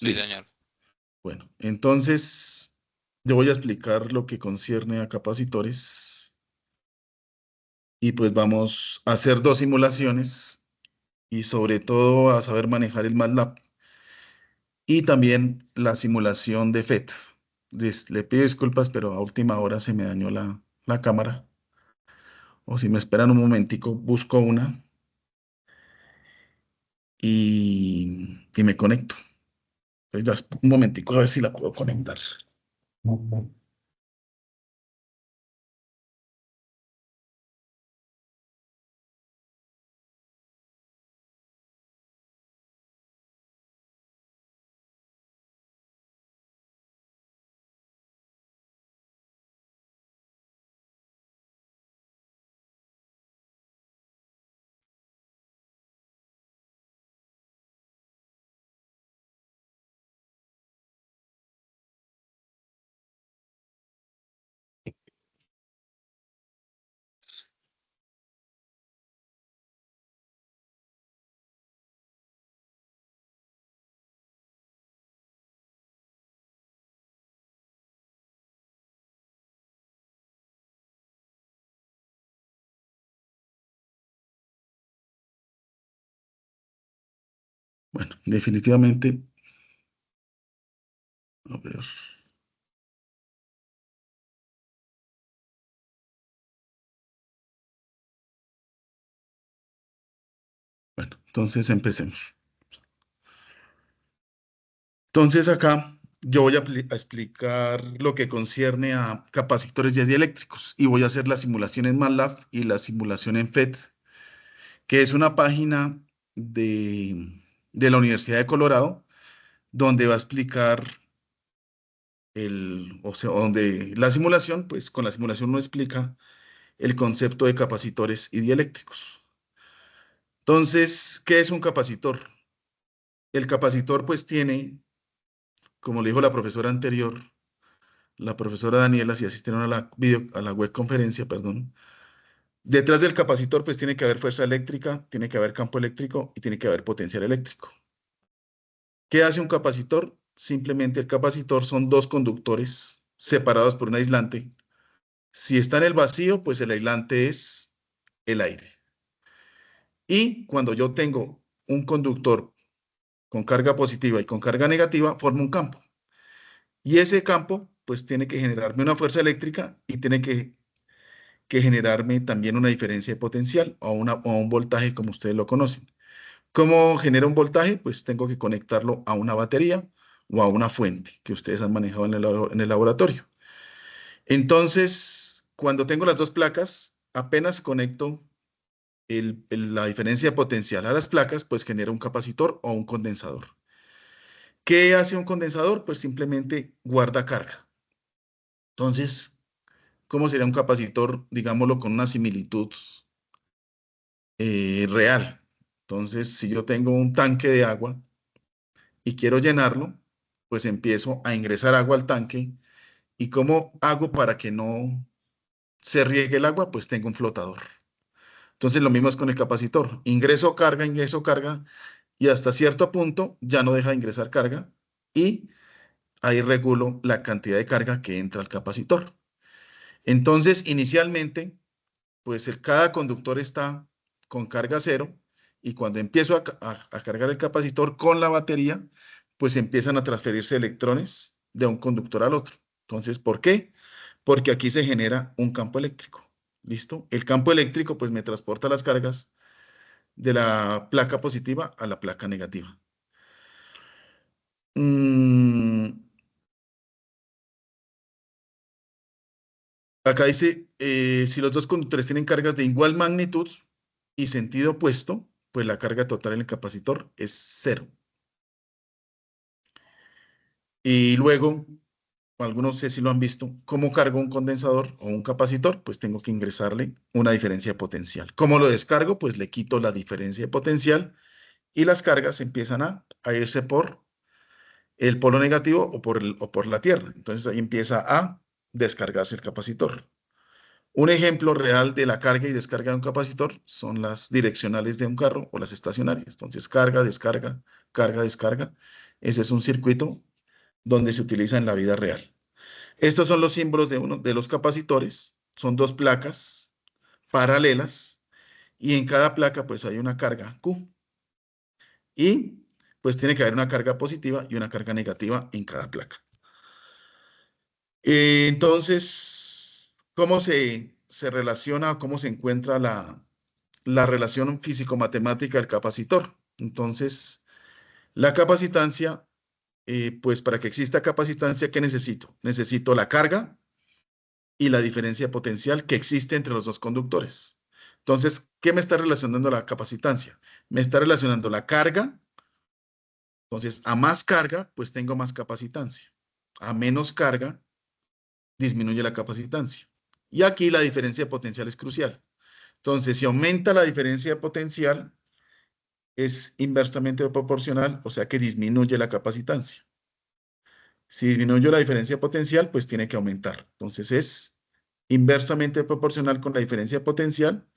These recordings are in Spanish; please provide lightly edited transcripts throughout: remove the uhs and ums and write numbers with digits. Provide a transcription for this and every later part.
Sí, Listo. señor. Bueno, entonces yo voy a explicar lo que concierne a capacitores y pues vamos a hacer dos simulaciones y sobre todo a saber manejar el MATLAB y también la simulación de FET. Le pido disculpas, pero a última hora se me dañó la cámara. O si me esperan un momentico, busco una y me conecto. Entonces, ya, un momentico a ver si la puedo conectar. Bueno, definitivamente, a ver. Bueno, entonces empecemos. Entonces acá yo voy a explicar lo que concierne a capacitores dieléctricos y voy a hacer la simulación en MATLAB y la simulación en FET, que es una página de la Universidad de Colorado, donde va a explicar o sea, donde la simulación, pues con la simulación uno explica el concepto de capacitores y dieléctricos. Entonces, ¿qué es un capacitor? El capacitor pues tiene, como le dijo la profesora anterior, la profesora Daniela, si asistieron a a la webconferencia, perdón, detrás del capacitor pues tiene que haber fuerza eléctrica, tiene que haber campo eléctrico y tiene que haber potencial eléctrico. ¿Qué hace un capacitor? Simplemente el capacitor son dos conductores separados por un aislante. Si está en el vacío, pues el aislante es el aire. Y cuando yo tengo un conductor con carga positiva y con carga negativa, forma un campo. Y ese campo, pues tiene que generarme una fuerza eléctrica y tiene que generarme también una diferencia de potencial o un voltaje como ustedes lo conocen. ¿Cómo genera un voltaje? Pues tengo que conectarlo a una batería o a una fuente que ustedes han manejado en en el laboratorio. Entonces, cuando tengo las dos placas, apenas conecto la diferencia de potencial a las placas, pues genera un capacitor o un condensador. ¿Qué hace un condensador? Pues simplemente guarda carga. Entonces, ¿cómo sería un capacitor? Digámoslo con una similitud real. Entonces, si yo tengo un tanque de agua y quiero llenarlo, pues empiezo a ingresar agua al tanque. ¿Y cómo hago para que no se riegue el agua? Pues tengo un flotador. Entonces, lo mismo es con el capacitor. Ingreso carga, y hasta cierto punto ya no deja de ingresar carga y ahí regulo la cantidad de carga que entra al capacitor. Entonces, inicialmente, pues cada conductor está con carga cero y cuando empiezo a cargar el capacitor con la batería, pues empiezan a transferirse electrones de un conductor al otro. Entonces, ¿por qué? Porque aquí se genera un campo eléctrico. ¿Listo? El campo eléctrico pues me transporta las cargas de la placa positiva a la placa negativa. Mm, Acá dice, si los dos conductores tienen cargas de igual magnitud y sentido opuesto, pues la carga total en el capacitor es cero. Y luego, algunos no sé si lo han visto, ¿cómo cargo un condensador o un capacitor? Pues tengo que ingresarle una diferencia potencial. ¿Cómo lo descargo? Pues le quito la diferencia de potencial y las cargas empiezan a irse por el polo negativo o por la tierra. Entonces ahí empieza a descargarse el capacitor. Un ejemplo real de la carga y descarga de un capacitor son las direccionales de un carro o las estacionarias. Entonces, carga, descarga, carga-descarga. Ese es un circuito donde se utiliza en la vida real. Estos son los símbolos de uno de los capacitores. Son dos placas paralelas y en cada placa pues hay una carga Q. Y pues tiene que haber una carga positiva y una carga negativa en cada placa. Entonces, ¿cómo se relaciona o cómo se encuentra la relación físico-matemática del capacitor? Entonces, la capacitancia, pues para que exista capacitancia, ¿qué necesito? Necesito la carga y la diferencia potencial que existe entre los dos conductores. Entonces, ¿qué me está relacionando la capacitancia? Me está relacionando la carga. Entonces, a más carga, pues tengo más capacitancia. A menos carga, disminuye la capacitancia. Y aquí la diferencia potencial es crucial. Entonces, si aumenta la diferencia potencial, es inversamente proporcional, o sea que disminuye la capacitancia. Si disminuye la diferencia potencial, pues tiene que aumentar. Entonces, es inversamente proporcional con la diferencia potencial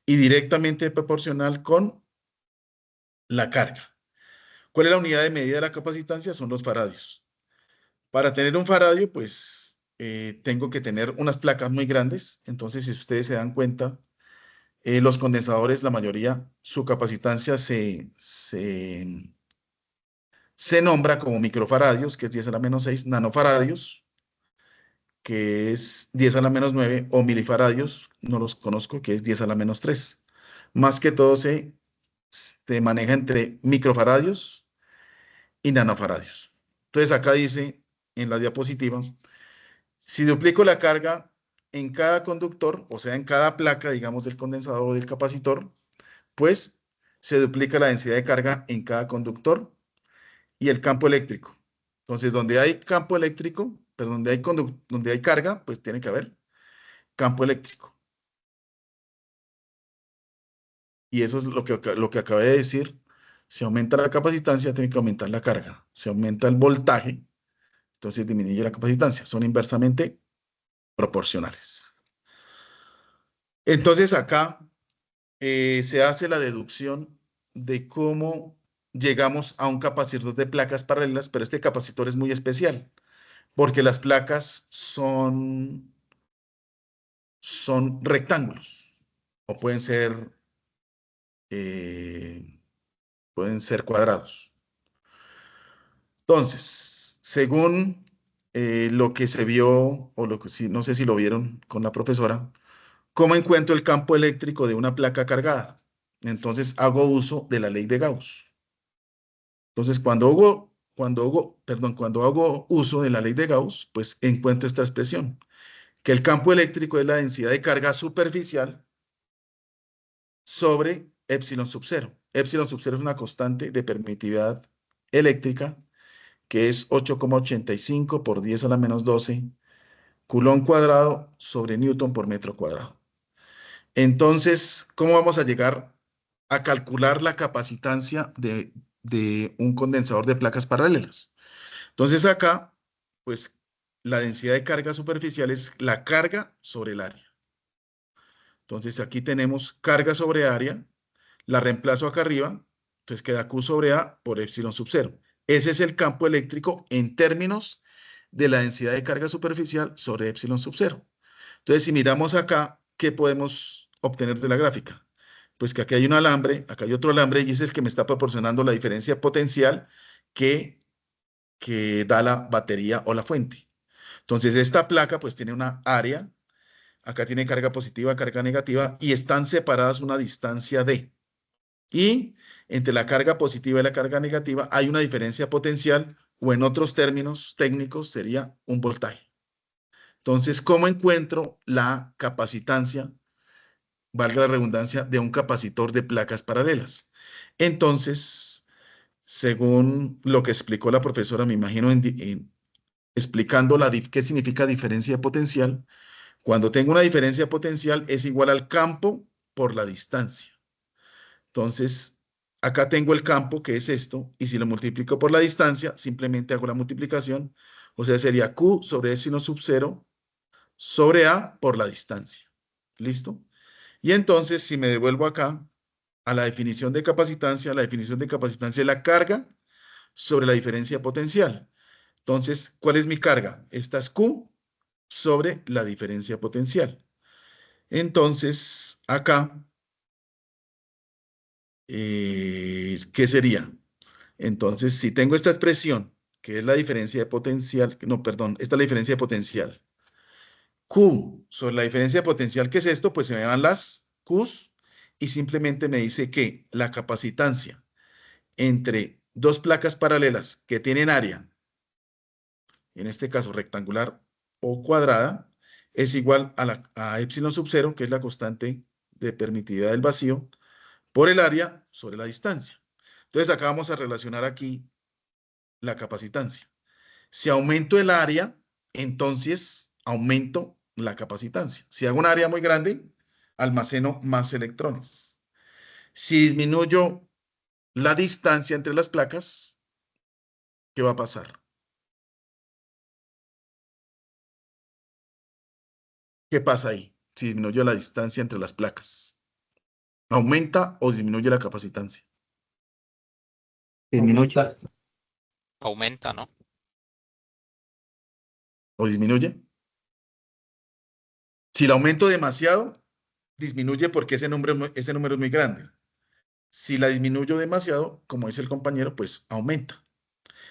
y directamente proporcional con la carga. ¿Cuál es la unidad de medida de la capacitancia? Son los faradios. Para tener un faradio, pues tengo que tener unas placas muy grandes. Entonces, si ustedes se dan cuenta, los condensadores, la mayoría, su capacitancia se nombra como microfaradios, que es 10 a la menos 6, nanofaradios, que es 10 a la menos 9, o milifaradios, no los conozco, que es 10 a la menos 3. Más que todo se maneja entre microfaradios y nanofaradios. Entonces, acá dice en la diapositiva, si duplico la carga en cada conductor, o sea, en cada placa, digamos, del condensador o del capacitor, pues se duplica la densidad de carga en cada conductor y el campo eléctrico. Entonces, donde hay campo eléctrico, pero donde hay carga, pues tiene que haber campo eléctrico. Y eso es lo que acabé de decir. Si aumenta la capacitancia, tiene que aumentar la carga. Si aumenta el voltaje, entonces disminuye la capacitancia. Son inversamente proporcionales. Entonces, acá se hace la deducción de cómo llegamos a un capacitor de placas paralelas, pero este capacitor es muy especial, porque las placas son rectángulos o eh, pueden ser cuadrados. Entonces, según lo que se vio, o lo que sí, no sé si lo vieron con la profesora, ¿cómo encuentro el campo eléctrico de una placa cargada? Entonces hago uso de la ley de Gauss. Entonces, cuando hago uso de la ley de Gauss, pues encuentro esta expresión, que el campo eléctrico es la densidad de carga superficial sobre epsilon sub cero. Epsilon sub cero es una constante de permitividad eléctrica que es 8,85 por 10 a la menos 12 Coulomb cuadrado sobre Newton por metro cuadrado. Entonces, ¿cómo vamos a llegar a calcular la capacitancia de un condensador de placas paralelas? Entonces acá, pues la densidad de carga superficial es la carga sobre el área. Entonces aquí tenemos carga sobre área, la reemplazo acá arriba, entonces queda Q sobre A por epsilon sub cero. Ese es el campo eléctrico en términos de la densidad de carga superficial sobre epsilon sub cero. Entonces, si miramos acá, ¿qué podemos obtener de la gráfica? Pues que aquí hay un alambre, acá hay otro alambre y es el que me está proporcionando la diferencia potencial que da la batería o la fuente. Entonces, esta placa pues tiene una área, acá tiene carga positiva, carga negativa y están separadas una distancia D. Y entre la carga positiva y la carga negativa hay una diferencia potencial o en otros términos técnicos sería un voltaje. Entonces, ¿cómo encuentro la capacitancia, valga la redundancia, de un capacitor de placas paralelas? Entonces, según lo que explicó la profesora, me imagino explicando qué significa diferencia potencial, cuando tengo una diferencia potencial es igual al campo por la distancia. Entonces, acá tengo el campo, que es esto, y si lo multiplico por la distancia, simplemente hago la multiplicación, o sea, sería Q sobre epsilon sub 0 sobre A por la distancia. ¿Listo? Y entonces, si me devuelvo acá a la definición de capacitancia es la carga sobre la diferencia potencial. Entonces, ¿cuál es mi carga? Esta es Q sobre la diferencia potencial. Entonces, acá, ¿qué sería? Entonces, si tengo esta expresión, que es la diferencia de potencial, no, perdón, esta es la diferencia de potencial. Q sobre la diferencia de potencial, ¿qué es esto? Pues se me van las Qs y simplemente me dice que la capacitancia entre dos placas paralelas que tienen área, en este caso rectangular o cuadrada, es igual a epsilon sub 0, que es la constante de permitividad del vacío, por el área sobre la distancia. Entonces acá vamos a relacionar aquí la capacitancia. Si aumento el área, entonces aumento la capacitancia. Si hago un área muy grande, almaceno más electrones. Si disminuyo la distancia entre las placas, ¿qué va a pasar? ¿Qué pasa ahí? Si disminuyo la distancia entre las placas. ¿Aumenta o disminuye la capacitancia? Disminuye. Aumenta, ¿no? ¿O disminuye? Si la aumento demasiado, disminuye porque ese número es muy grande. Si la disminuyo demasiado, como dice el compañero, pues aumenta.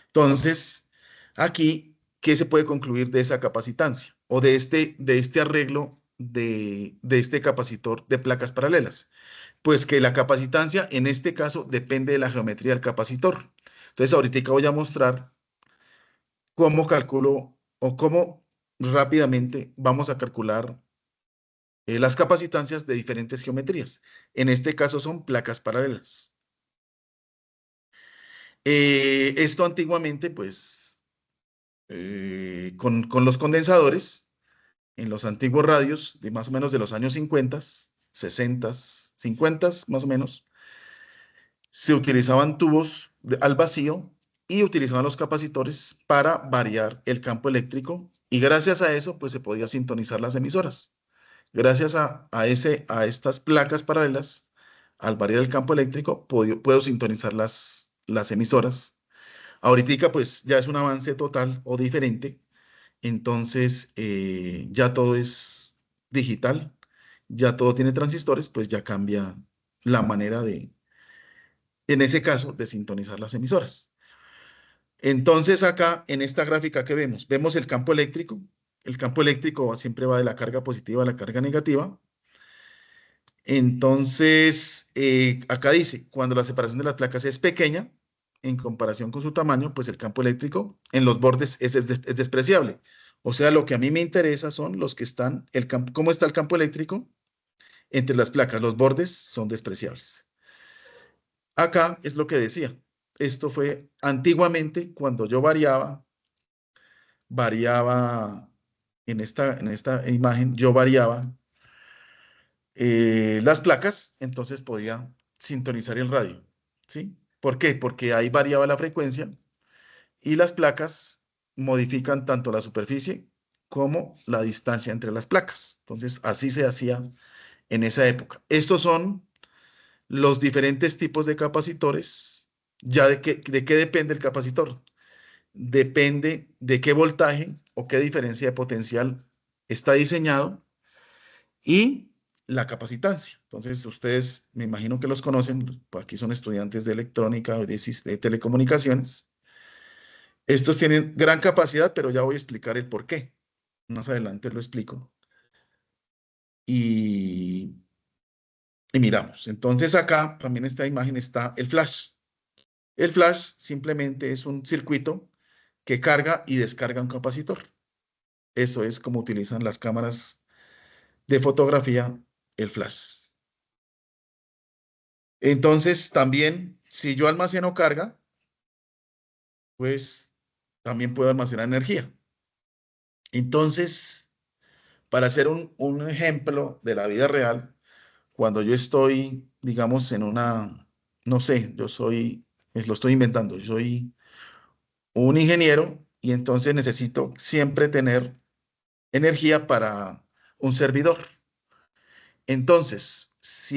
Entonces, aquí, ¿qué se puede concluir de esa capacitancia o de este arreglo de este capacitor de placas paralelas? Pues que la capacitancia en este caso depende de la geometría del capacitor. Entonces, ahorita voy a mostrar cómo calculo o cómo rápidamente vamos a calcular las capacitancias de diferentes geometrías. En este caso son placas paralelas. Esto antiguamente, pues, con los condensadores, en los antiguos radios de más o menos de los años 50, 60, 50 más o menos, se utilizaban tubos al vacío y utilizaban los capacitores para variar el campo eléctrico y gracias a eso pues se podía sintonizar las emisoras. Gracias a estas placas paralelas, al variar el campo eléctrico, puedo sintonizar las emisoras. Ahorita pues ya es un avance total o diferente, entonces ya todo es digital, ya todo tiene transistores, pues ya cambia la manera en ese caso, de sintonizar las emisoras. Entonces acá, en esta gráfica que vemos el campo eléctrico. El campo eléctrico siempre va de la carga positiva a la carga negativa. Entonces, acá dice, cuando la separación de las placas es pequeña, en comparación con su tamaño, pues el campo eléctrico en los bordes es despreciable. O sea, lo que a mí me interesa son los que están, cómo está el campo eléctrico entre las placas. Los bordes son despreciables. Acá es lo que decía. Esto fue antiguamente cuando yo variaba en esta imagen, yo variaba las placas, entonces podía sintonizar el radio, ¿sí? ¿Por qué? Porque ahí variaba la frecuencia y las placas modifican tanto la superficie como la distancia entre las placas. Entonces, así se hacía en esa época. Estos son los diferentes tipos de capacitores. ¿Ya de qué depende el capacitor? Depende de qué voltaje o qué diferencia de potencial está diseñado y la capacitancia. Entonces, ustedes me imagino que los conocen, por aquí son estudiantes de electrónica o de telecomunicaciones. Estos tienen gran capacidad, pero ya voy a explicar el por qué. Más adelante lo explico. Y, y miramos. Entonces, acá también en esta imagen está el flash. El flash simplemente es un circuito que carga y descarga un capacitor. Eso es como utilizan las cámaras de fotografía, el flash. Entonces, también, si yo almaceno carga, pues también puedo almacenar energía. Entonces, para hacer un ejemplo de la vida real, cuando yo estoy, digamos, no sé, lo estoy inventando, yo soy un ingeniero y entonces necesito siempre tener energía para un servidor. Entonces, si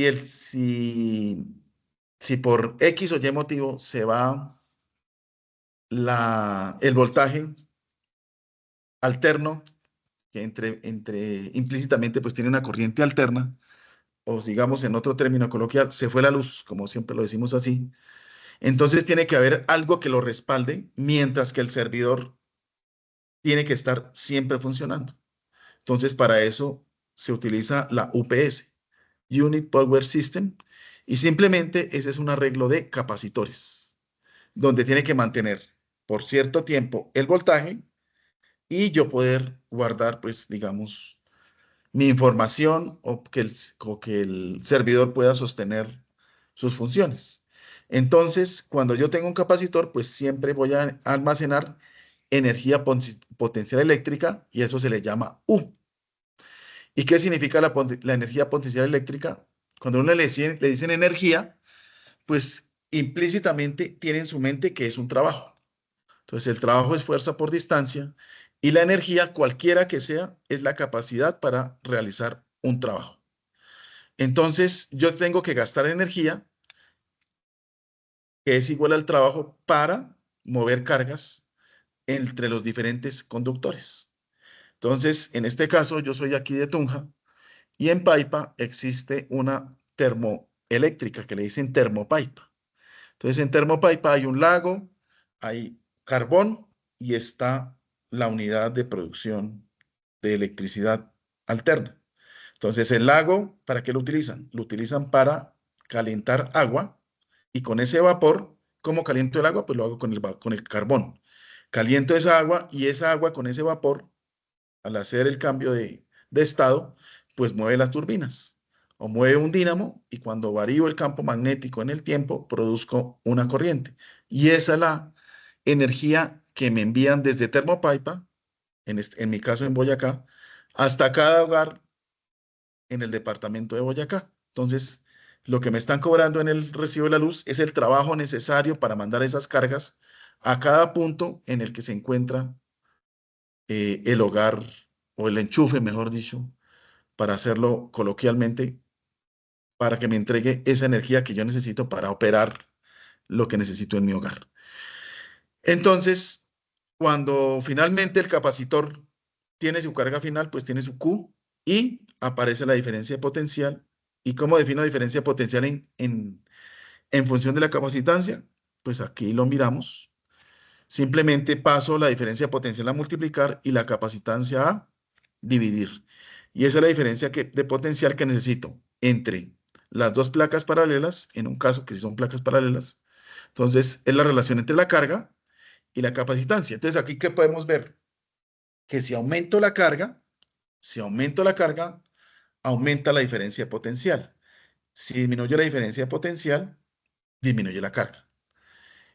por X o Y motivo se va el voltaje alterno, que implícitamente pues tiene una corriente alterna, o digamos en otro término coloquial, se fue la luz, como siempre lo decimos así. Entonces tiene que haber algo que lo respalde, mientras que el servidor tiene que estar siempre funcionando. Entonces para eso se utiliza la UPS, Unit Power System, y simplemente ese es un arreglo de capacitores, donde tiene que mantener por cierto tiempo el voltaje y yo poder guardar, pues, digamos, mi información o que el servidor pueda sostener sus funciones. Entonces, cuando yo tengo un capacitor, pues siempre voy a almacenar energía potencial eléctrica y eso se le llama U. ¿Y qué significa la energía potencial eléctrica? Cuando uno le dicen energía, pues implícitamente tiene en su mente que es un trabajo. Entonces, el trabajo es fuerza por distancia y la energía, cualquiera que sea, es la capacidad para realizar un trabajo. Entonces, yo tengo que gastar energía, que es igual al trabajo, para mover cargas entre los diferentes conductores. Entonces, en este caso, yo soy aquí de Tunja y en Paipa existe una termoeléctrica que le dicen termopaipa. Entonces, en Termopaipa hay un lago, hay carbón y está la unidad de producción de electricidad alterna. Entonces, el lago, ¿para qué lo utilizan? Lo utilizan para calentar agua y con ese vapor, ¿cómo caliento el agua? Pues lo hago con el carbón. Caliento esa agua y esa agua con ese vapor, al hacer el cambio de estado, pues mueve las turbinas o mueve un dínamo y cuando varío el campo magnético en el tiempo, produzco una corriente. Y esa es la energía que me envían desde Termopaipa, en mi caso en Boyacá, hasta cada hogar en el departamento de Boyacá. Entonces, lo que me están cobrando en el recibo de la luz es el trabajo necesario para mandar esas cargas a cada punto en el que se encuentra el hogar o el enchufe, mejor dicho, para hacerlo coloquialmente, para que me entregue esa energía que yo necesito para operar lo que necesito en mi hogar. Entonces, cuando finalmente el capacitor tiene su carga final, pues tiene su Q y aparece la diferencia potencial. ¿Y cómo defino diferencia potencial en función de la capacitancia? Pues aquí lo miramos. Simplemente paso la diferencia potencial a multiplicar y la capacitancia a dividir. Y esa es la diferencia de potencial que necesito entre las dos placas paralelas, en un caso que si son placas paralelas. Entonces, es la relación entre la carga y la capacitancia. Entonces, aquí, ¿qué podemos ver? Que si aumento la carga, aumenta la diferencia potencial. Si disminuye la diferencia potencial, disminuye la carga.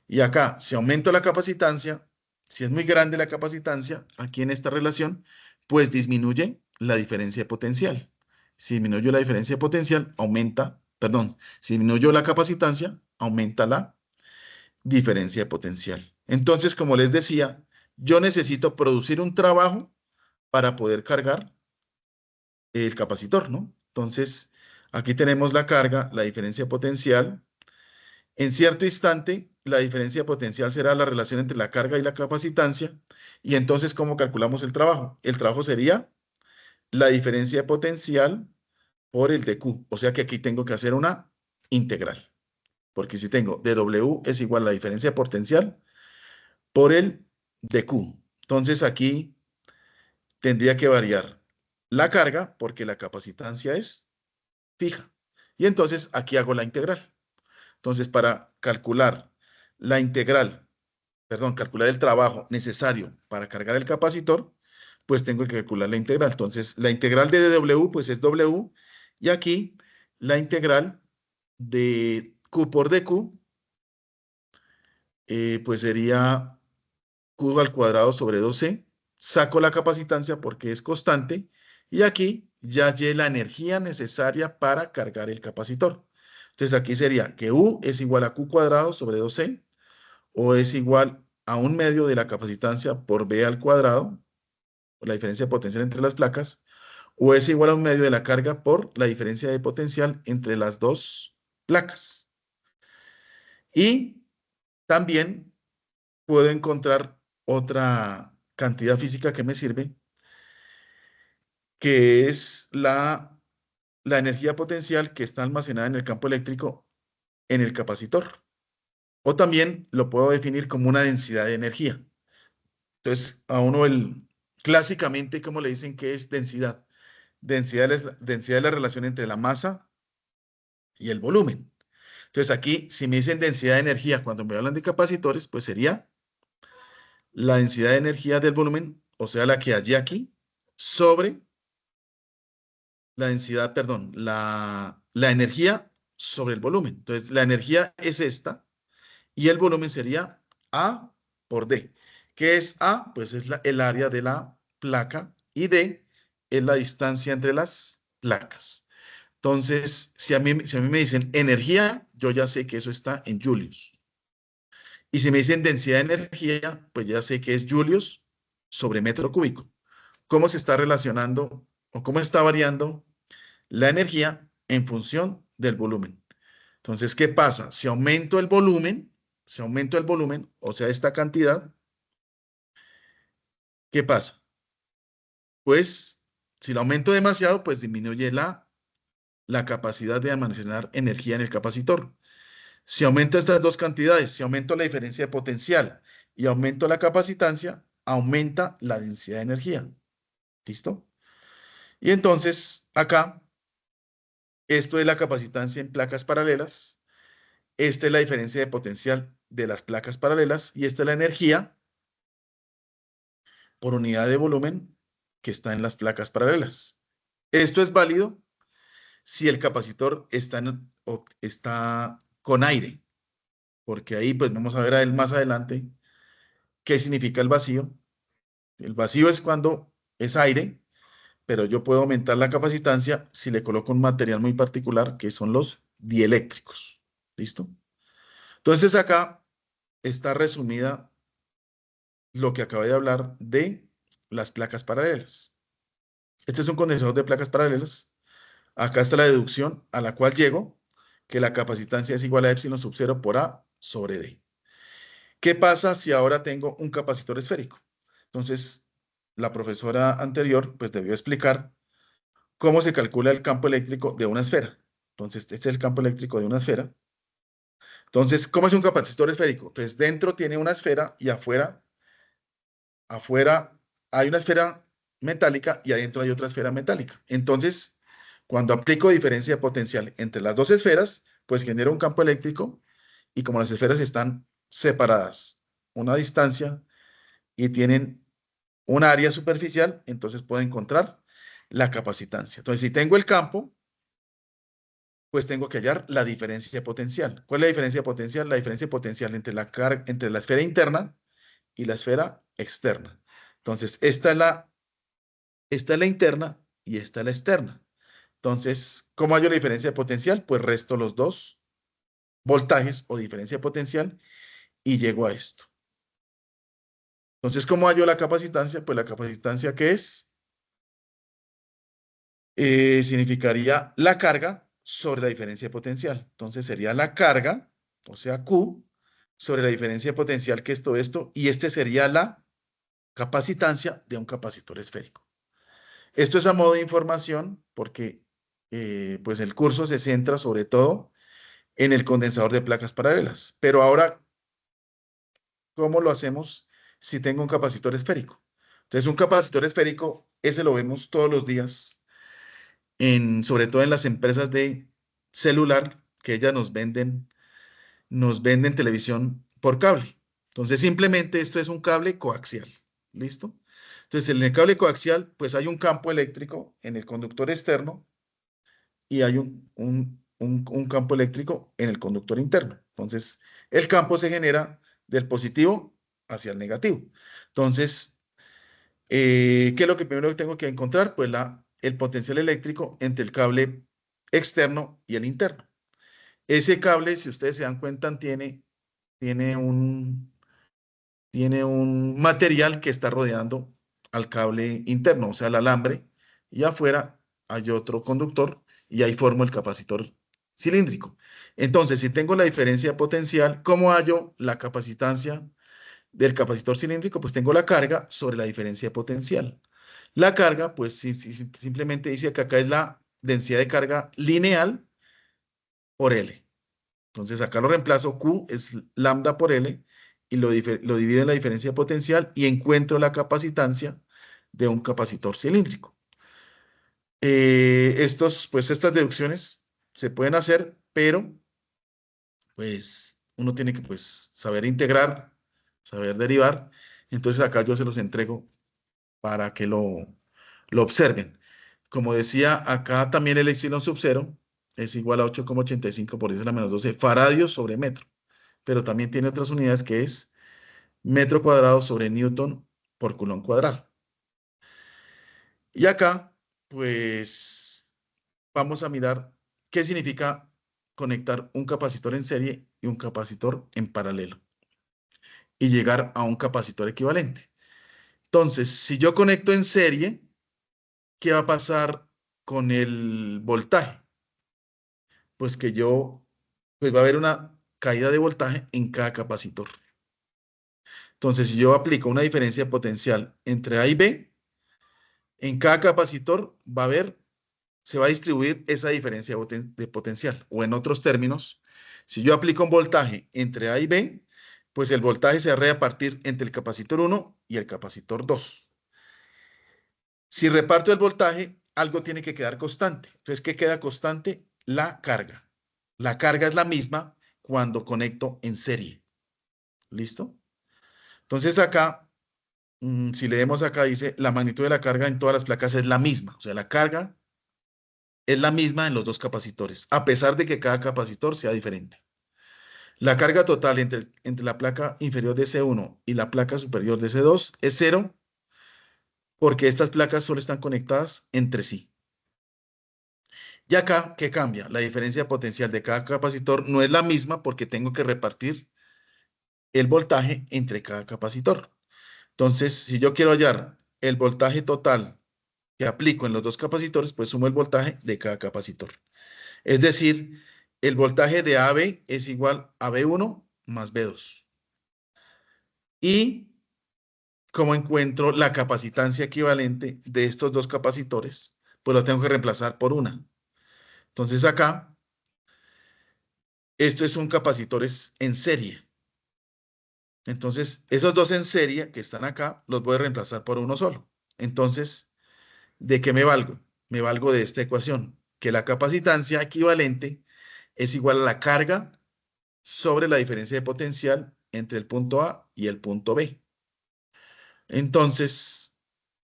Y acá, si aumento la capacitancia, si es muy grande la capacitancia, aquí en esta relación, pues disminuye la diferencia potencial. Si disminuyo la diferencia potencial, aumenta, perdón, si disminuyo la capacitancia, aumenta la diferencia potencial. Entonces, como les decía, yo necesito producir un trabajo para poder cargar el capacitor, ¿no? Entonces, aquí tenemos la carga, la diferencia potencial. En cierto instante, la diferencia potencial será la relación entre la carga y la capacitancia. Y entonces, ¿cómo calculamos el trabajo? El trabajo sería la diferencia potencial por el de Q. O sea que aquí tengo que hacer una integral. Porque si tengo dW es igual a la diferencia potencial por el de Q. Entonces aquí tendría que variar la carga porque la capacitancia es fija. Y entonces aquí hago la integral. Entonces, para calcular la integral, perdón, calcular el trabajo necesario para cargar el capacitor, pues tengo que calcular la integral. Entonces, la integral de dW, pues es W, y aquí la integral de Q por dQ, pues sería Q al cuadrado sobre 2C. Saco la capacitancia porque es constante, y aquí ya hallé la energía necesaria para cargar el capacitor. Entonces, aquí sería que U es igual a Q cuadrado sobre 2C, o es igual a un medio de la capacitancia por B al cuadrado, por la diferencia de potencial entre las placas, o es igual a un medio de la carga por la diferencia de potencial entre las dos placas. Y también puedo encontrar otra cantidad física que me sirve, que es la energía potencial que está almacenada en el campo eléctrico en el capacitor. O también lo puedo definir como una densidad de energía. Entonces, a uno clásicamente, ¿cómo le dicen que es densidad? Densidad es la relación entre la masa y el volumen. Entonces, aquí, si me dicen densidad de energía, cuando me hablan de capacitores, pues sería la densidad de energía del volumen, o sea, la que hay aquí, sobre la densidad, perdón, la energía sobre el volumen. Entonces, la energía es esta y el volumen sería A por D. ¿Qué es A? Pues es el área de la placa y D es la distancia entre las placas. Entonces, si a mí me dicen energía, yo ya sé que eso está en julios. Y si me dicen densidad de energía, pues ya sé que es julios sobre metro cúbico. ¿Cómo se está relacionando o cómo está variando la energía en función del volumen? Entonces, ¿qué pasa? Si aumento el volumen, o sea, esta cantidad, ¿qué pasa? Pues, si lo aumento demasiado, pues disminuye la capacidad de almacenar energía en el capacitor. Si aumento estas dos cantidades, si aumento la diferencia de potencial y aumento la capacitancia, aumenta la densidad de energía. ¿Listo? Y entonces, acá, esto es la capacitancia en placas paralelas. Esta es la diferencia de potencial de las placas paralelas y esta es la energía por unidad de volumen que está en las placas paralelas. Esto es válido si el capacitor está con aire, porque ahí pues vamos a ver a él más adelante qué significa el vacío. El vacío es cuando es aire, pero yo puedo aumentar la capacitancia si le coloco un material muy particular que son los dieléctricos. ¿Listo? Entonces acá está resumida lo que acabé de hablar de las placas paralelas. Este es un condensador de placas paralelas. Acá está la deducción a la cual llego, que la capacitancia es igual a epsilon sub 0 por A sobre D. ¿Qué pasa si ahora tengo un capacitor esférico? Entonces, la profesora anterior pues debió explicar cómo se calcula el campo eléctrico de una esfera. Entonces, este es el campo eléctrico de una esfera. Entonces, ¿cómo es un capacitor esférico? Entonces, dentro tiene una esfera y afuera hay una esfera metálica y adentro hay otra esfera metálica. Entonces, cuando aplico diferencia potencial entre las dos esferas, pues genera un campo eléctrico y como las esferas están separadas una distancia y tienen un área superficial, entonces puedo encontrar la capacitancia. Entonces, si tengo el campo, pues tengo que hallar la diferencia potencial. ¿Cuál es la diferencia potencial? La diferencia potencial entre la esfera interna y la esfera externa. Entonces, esta es la interna y esta es la externa. Entonces, ¿cómo hallo la diferencia potencial? Pues resto los dos voltajes o diferencia potencial y llego a esto. Entonces, ¿cómo hallo la capacitancia? Pues la capacitancia, ¿qué es? Significaría la carga sobre la diferencia potencial. Entonces sería la carga, o sea, Q, sobre la diferencia potencial, que es todo esto, y este sería la capacitancia de un capacitor esférico. Esto es a modo de información porque pues el curso se centra sobre todo en el condensador de placas paralelas. Pero ahora, ¿cómo lo hacemos si tengo un capacitor esférico? Entonces, un capacitor esférico, ese lo vemos todos los días sobre todo en las empresas de celular, que ellas nos venden televisión por cable. Entonces, simplemente esto es un cable coaxial. ¿Listo? Entonces, en el cable coaxial, pues hay un campo eléctrico en el conductor externo y hay un campo eléctrico en el conductor interno. Entonces, el campo se genera del positivo hacia el negativo. Entonces, ¿qué es lo que primero que tengo que encontrar? Pues el potencial eléctrico entre el cable externo y el interno. Ese cable, si ustedes se dan cuenta, tiene un, tiene un material que está rodeando al cable interno, o sea, el alambre, y afuera hay otro conductor y ahí formo el capacitor cilíndrico. Entonces, si tengo la diferencia potencial, ¿cómo hallo la capacitancia del capacitor cilíndrico, pues tengo la carga sobre la diferencia de potencial. La carga, pues simplemente dice que acá es la densidad de carga lineal por L. Entonces acá lo reemplazo, Q es lambda por L, y lo divido en la diferencia de potencial y encuentro la capacitancia de un capacitor cilíndrico. Pues estas deducciones se pueden hacer, pero pues uno tiene que pues saber integrar, saber derivar. Entonces acá yo se los entrego para que lo observen. Como decía, acá también el epsilon sub cero es igual a 8,85 por 10 a la menos 12 faradios sobre metro, pero también tiene otras unidades que es metro cuadrado sobre newton por coulomb cuadrado. Y acá, pues, vamos a mirar qué significa conectar un capacitor en serie y un capacitor en paralelo y llegar a un capacitor equivalente. Entonces, si yo conecto en serie, ¿qué va a pasar con el voltaje? Pues pues va a haber una caída de voltaje en cada capacitor. Entonces, si yo aplico una diferencia de potencial entre A y B, en cada capacitor se va a distribuir esa diferencia de potencial. O en otros términos, si yo aplico un voltaje entre A y B, pues el voltaje se va a repartir entre el capacitor 1 y el capacitor 2. Si reparto el voltaje, algo tiene que quedar constante. Entonces, ¿qué queda constante? La carga. La carga es la misma cuando conecto en serie. ¿Listo? Entonces acá, si leemos acá, dice, la magnitud de la carga en todas las placas es la misma. O sea, la carga es la misma en los dos capacitores, a pesar de que cada capacitor sea diferente. La carga total entre la placa inferior de C1 y la placa superior de C2 es cero, porque estas placas solo están conectadas entre sí. Y acá, ¿qué cambia? La diferencia potencial de cada capacitor no es la misma porque tengo que repartir el voltaje entre cada capacitor. Entonces, si yo quiero hallar el voltaje total que aplico en los dos capacitores, pues sumo el voltaje de cada capacitor. Es decir, el voltaje de AB es igual a B1 más B2. Y como encuentro la capacitancia equivalente de estos dos capacitores, pues lo tengo que reemplazar por una. Entonces acá, esto es un capacitores en serie. Entonces, esos dos en serie que están acá, los voy a reemplazar por uno solo. Entonces, ¿de qué me valgo? Me valgo de esta ecuación, que la capacitancia equivalente es igual a la carga sobre la diferencia de potencial entre el punto A y el punto B. Entonces,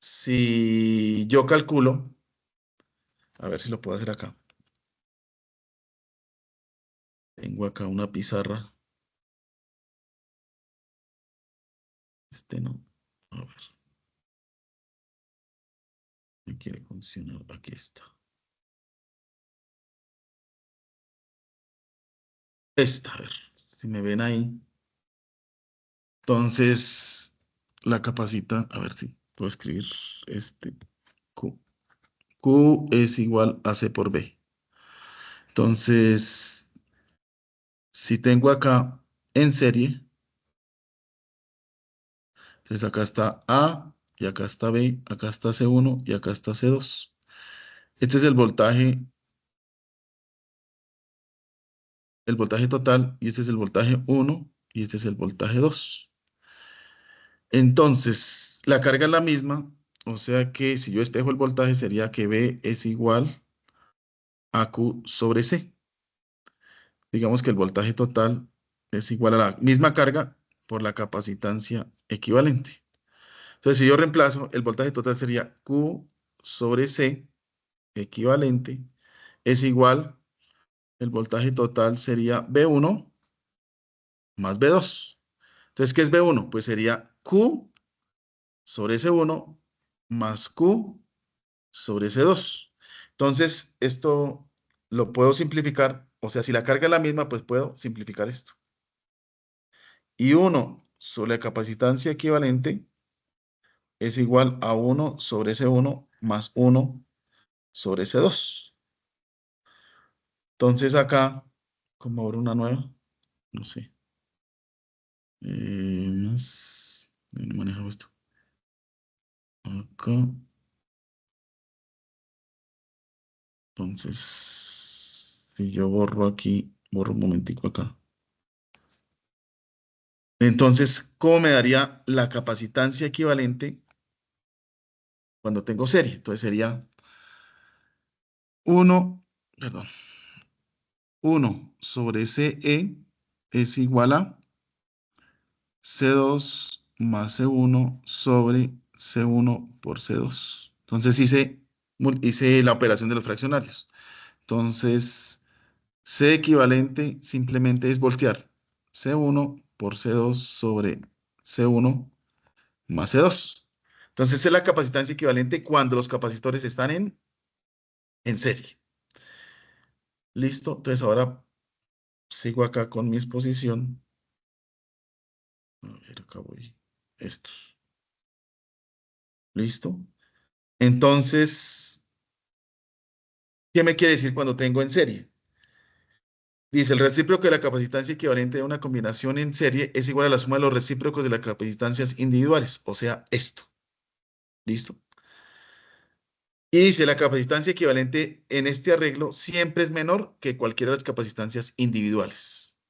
si yo calculo, a ver si lo puedo hacer acá. Tengo acá una pizarra. No. A ver, me quiere funcionar. Aquí está. A ver, si me ven ahí. Entonces, la capacita, a ver si puedo escribir Q. Q es igual a C por B. Entonces, si tengo acá en serie, entonces acá está A, y acá está B, acá está C1 y acá está C2. Este es el voltaje total, y este es el voltaje 1, y este es el voltaje 2. Entonces, la carga es la misma, o sea que si yo espejo el voltaje sería que B es igual a Q sobre C. Digamos que el voltaje total es igual a la misma carga por la capacitancia equivalente. Entonces, si yo reemplazo, el voltaje total sería Q sobre C equivalente es igual, el voltaje total sería B1 más B2. Entonces, ¿qué es B1? Pues sería Q sobre C1 más Q sobre C2. Entonces, esto lo puedo simplificar, o sea, si la carga es la misma, pues puedo simplificar esto. Y 1 sobre la capacitancia equivalente es igual a 1 sobre C1 más 1 sobre C2. Entonces acá, ¿cómo abro una nueva? No sé. más. No manejo esto. Acá. Entonces, si yo borro aquí, borro un momentico acá. Entonces, ¿cómo me daría la capacitancia equivalente cuando tengo serie? Entonces sería 1, perdón, 1/CE es igual a C2 más C1 sobre C1 por C2. Entonces hice la operación de los fraccionarios. Entonces, C equivalente simplemente es voltear C1 por C2 sobre C1 más C2. Entonces, es la capacitancia equivalente cuando los capacitores están en serie. ¿Listo? Entonces, ahora sigo acá con mi exposición. A ver, acá voy. Estos. ¿Listo? Entonces, ¿qué me quiere decir cuando tengo en serie? Dice, el recíproco de la capacitancia equivalente de una combinación en serie es igual a la suma de los recíprocos de las capacitancias individuales, o sea, esto. ¿Listo? Y dice, la capacitancia equivalente en este arreglo siempre es menor que cualquiera de las capacitancias individuales.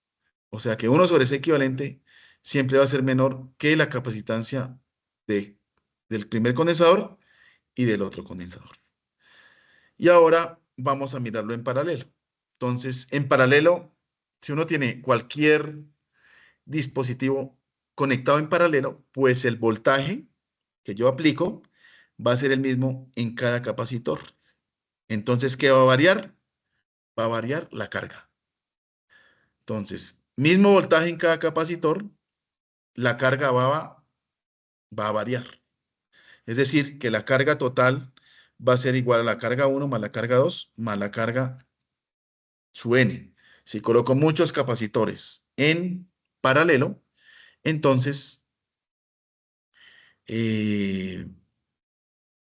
O sea que 1/C equivalente siempre va a ser menor que la capacitancia del primer condensador y del otro condensador. Y ahora vamos a mirarlo en paralelo. Entonces, en paralelo, si uno tiene cualquier dispositivo conectado en paralelo, pues el voltaje que yo aplico va a ser el mismo en cada capacitor. Entonces, ¿qué va a variar? Va a variar la carga. Entonces, mismo voltaje en cada capacitor, la carga va a variar. Es decir, que la carga total va a ser igual a la carga 1 más la carga 2 más la carga su N. Si coloco muchos capacitores en paralelo, entonces eh,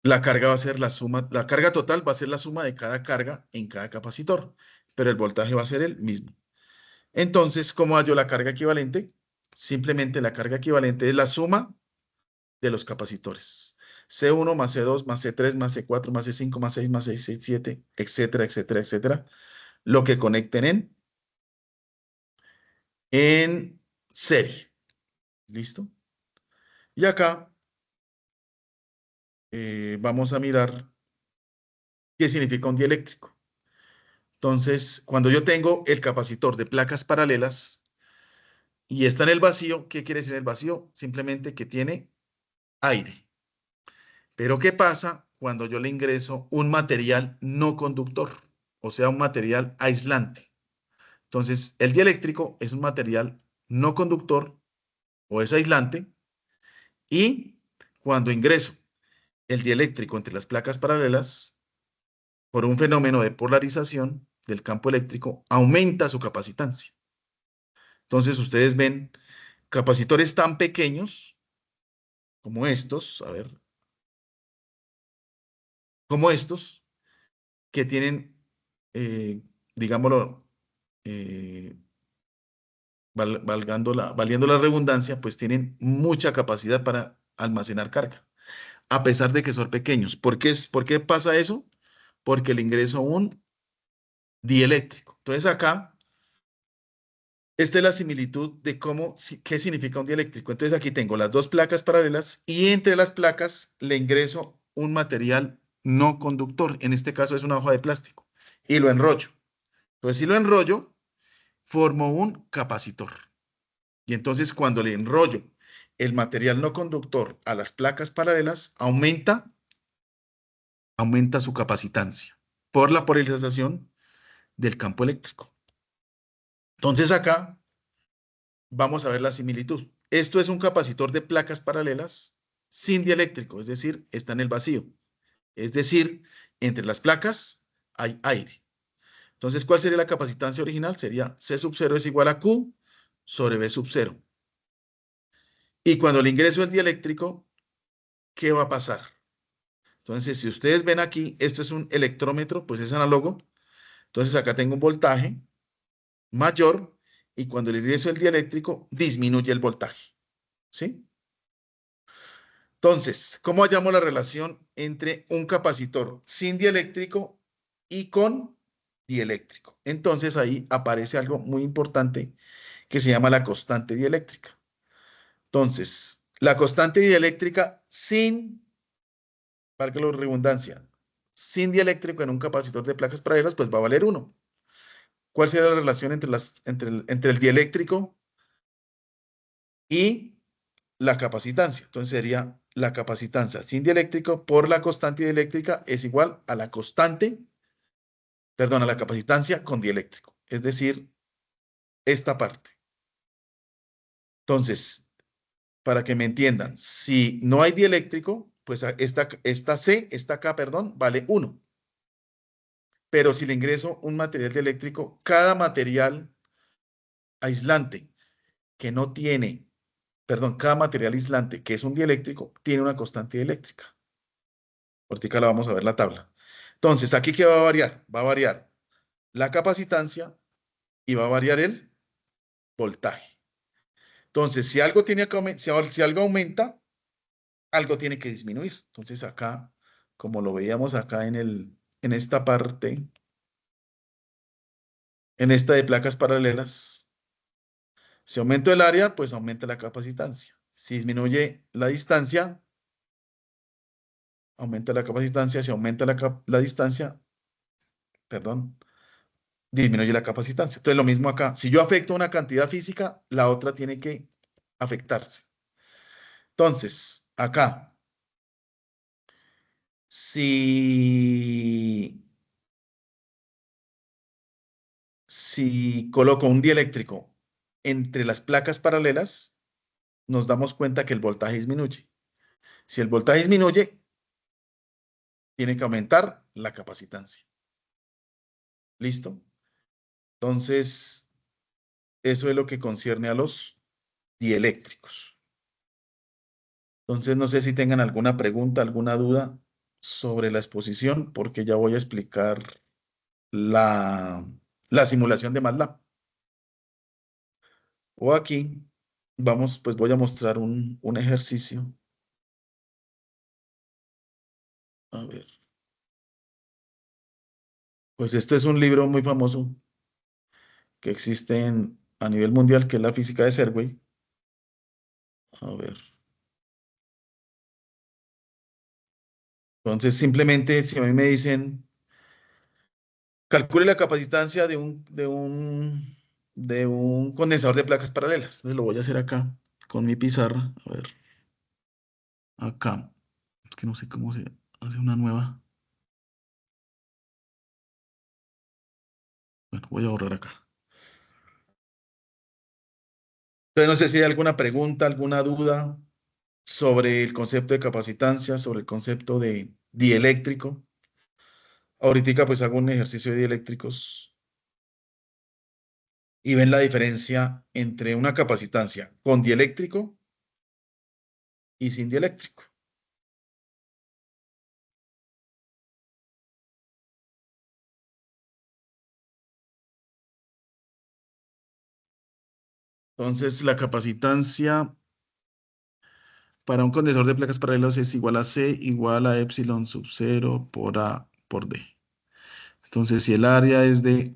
la carga va a ser la suma, la carga total va a ser la suma de cada carga en cada capacitor, pero el voltaje va a ser el mismo. Entonces, ¿cómo hallo la carga equivalente? Simplemente la carga equivalente es la suma de los capacitores. C1 más C2 más C3 más C4 más C5 más 6 más 6, 6, 7, etcétera, etcétera, etcétera. Lo que conecten en serie. ¿Listo? Y acá vamos a mirar qué significa un dieléctrico. Entonces, cuando yo tengo el capacitor de placas paralelas y está en el vacío, ¿qué quiere decir el vacío? Simplemente que tiene aire. Pero ¿qué pasa cuando yo le ingreso un material no conductor? O sea, un material aislante. Entonces, el dieléctrico es un material no conductor o es aislante y cuando ingreso el dieléctrico entre las placas paralelas, por un fenómeno de polarización del campo eléctrico, aumenta su capacitancia. Entonces, ustedes ven capacitores tan pequeños como estos, a ver, como estos, que tienen, digámoslo, eh, valiendo la redundancia, pues tienen mucha capacidad para almacenar carga, a pesar de que son pequeños. ¿Por qué pasa eso? Porque le ingreso un dieléctrico. Entonces acá, esta es la similitud de qué significa un dieléctrico. Entonces aquí tengo las dos placas paralelas y entre las placas le ingreso un material no conductor. En este caso es una hoja de plástico y lo enrollo. Entonces si lo enrollo, formo un capacitor. Y entonces cuando le enrollo el material no conductor a las placas paralelas, aumenta su capacitancia por la polarización del campo eléctrico. Entonces acá vamos a ver la similitud. Esto es un capacitor de placas paralelas sin dieléctrico, es decir, está en el vacío. Es decir, entre las placas hay aire. Entonces, ¿cuál sería la capacitancia original? Sería C sub 0 es igual a Q sobre B sub 0. Y cuando le ingreso el dieléctrico, ¿qué va a pasar? Entonces, si ustedes ven aquí, esto es un electrómetro, pues es análogo. Entonces, acá tengo un voltaje mayor y cuando le ingreso el dieléctrico, disminuye el voltaje. ¿sí? Entonces, ¿cómo hallamos la relación entre un capacitor sin dieléctrico y con dieléctrico? Entonces ahí aparece algo muy importante que se llama la constante dieléctrica. Entonces, la constante dieléctrica sin, valga la redundancia, sin dieléctrico en un capacitor de placas paralelas, pues va a valer 1. ¿Cuál sería la relación entre el dieléctrico y la capacitancia? Entonces sería la capacitancia sin dieléctrico por la constante dieléctrica es igual a la constante, perdón, a la capacitancia con dieléctrico. Es decir, esta parte. Entonces, para que me entiendan, si no hay dieléctrico, pues esta K, perdón, vale 1. Pero si le ingreso un material dieléctrico, cada material aislante que no tiene, perdón, cada material aislante que es un dieléctrico tiene una constante dieléctrica. Ahorita la vamos a ver la tabla. Entonces, ¿aquí qué va a variar? Va a variar la capacitancia y va a variar el voltaje. Entonces, si algo tiene que si algo aumenta, algo tiene que disminuir. Entonces, acá, como lo veíamos acá en esta parte, en esta de placas paralelas, si aumenta el área, pues aumenta la capacitancia. Si disminuye la distancia, aumenta la capacitancia. Si aumenta la distancia, perdón, disminuye la capacitancia. Entonces, lo mismo acá. Si yo afecto una cantidad física, la otra tiene que afectarse. Entonces, acá, si, si coloco un dieléctrico entre las placas paralelas, nos damos cuenta que el voltaje disminuye. Si el voltaje disminuye, tiene que aumentar la capacitancia. ¿Listo? Entonces, eso es lo que concierne a los dieléctricos. Entonces, no sé si tengan alguna pregunta, alguna duda sobre la exposición, porque ya voy a explicar la, la simulación de MATLAB. O aquí, vamos, pues voy a mostrar un ejercicio. A ver, pues este es un libro muy famoso que existe a nivel mundial, que es la física de Serway. A ver, entonces simplemente si a mí me dicen, calcule la capacitancia de un condensador de placas paralelas. Entonces lo voy a hacer acá con mi pizarra. A ver, acá. Es que no sé cómo se hace una nueva. Bueno, voy a borrar acá. Entonces no sé si hay alguna pregunta, alguna duda sobre el concepto de capacitancia, sobre el concepto de dieléctrico. Ahorita pues hago un ejercicio de dieléctricos y ven la diferencia entre una capacitancia con dieléctrico y sin dieléctrico. Entonces la capacitancia para un condensador de placas paralelas es igual a C igual a epsilon sub 0 por A por D. Entonces si el área es de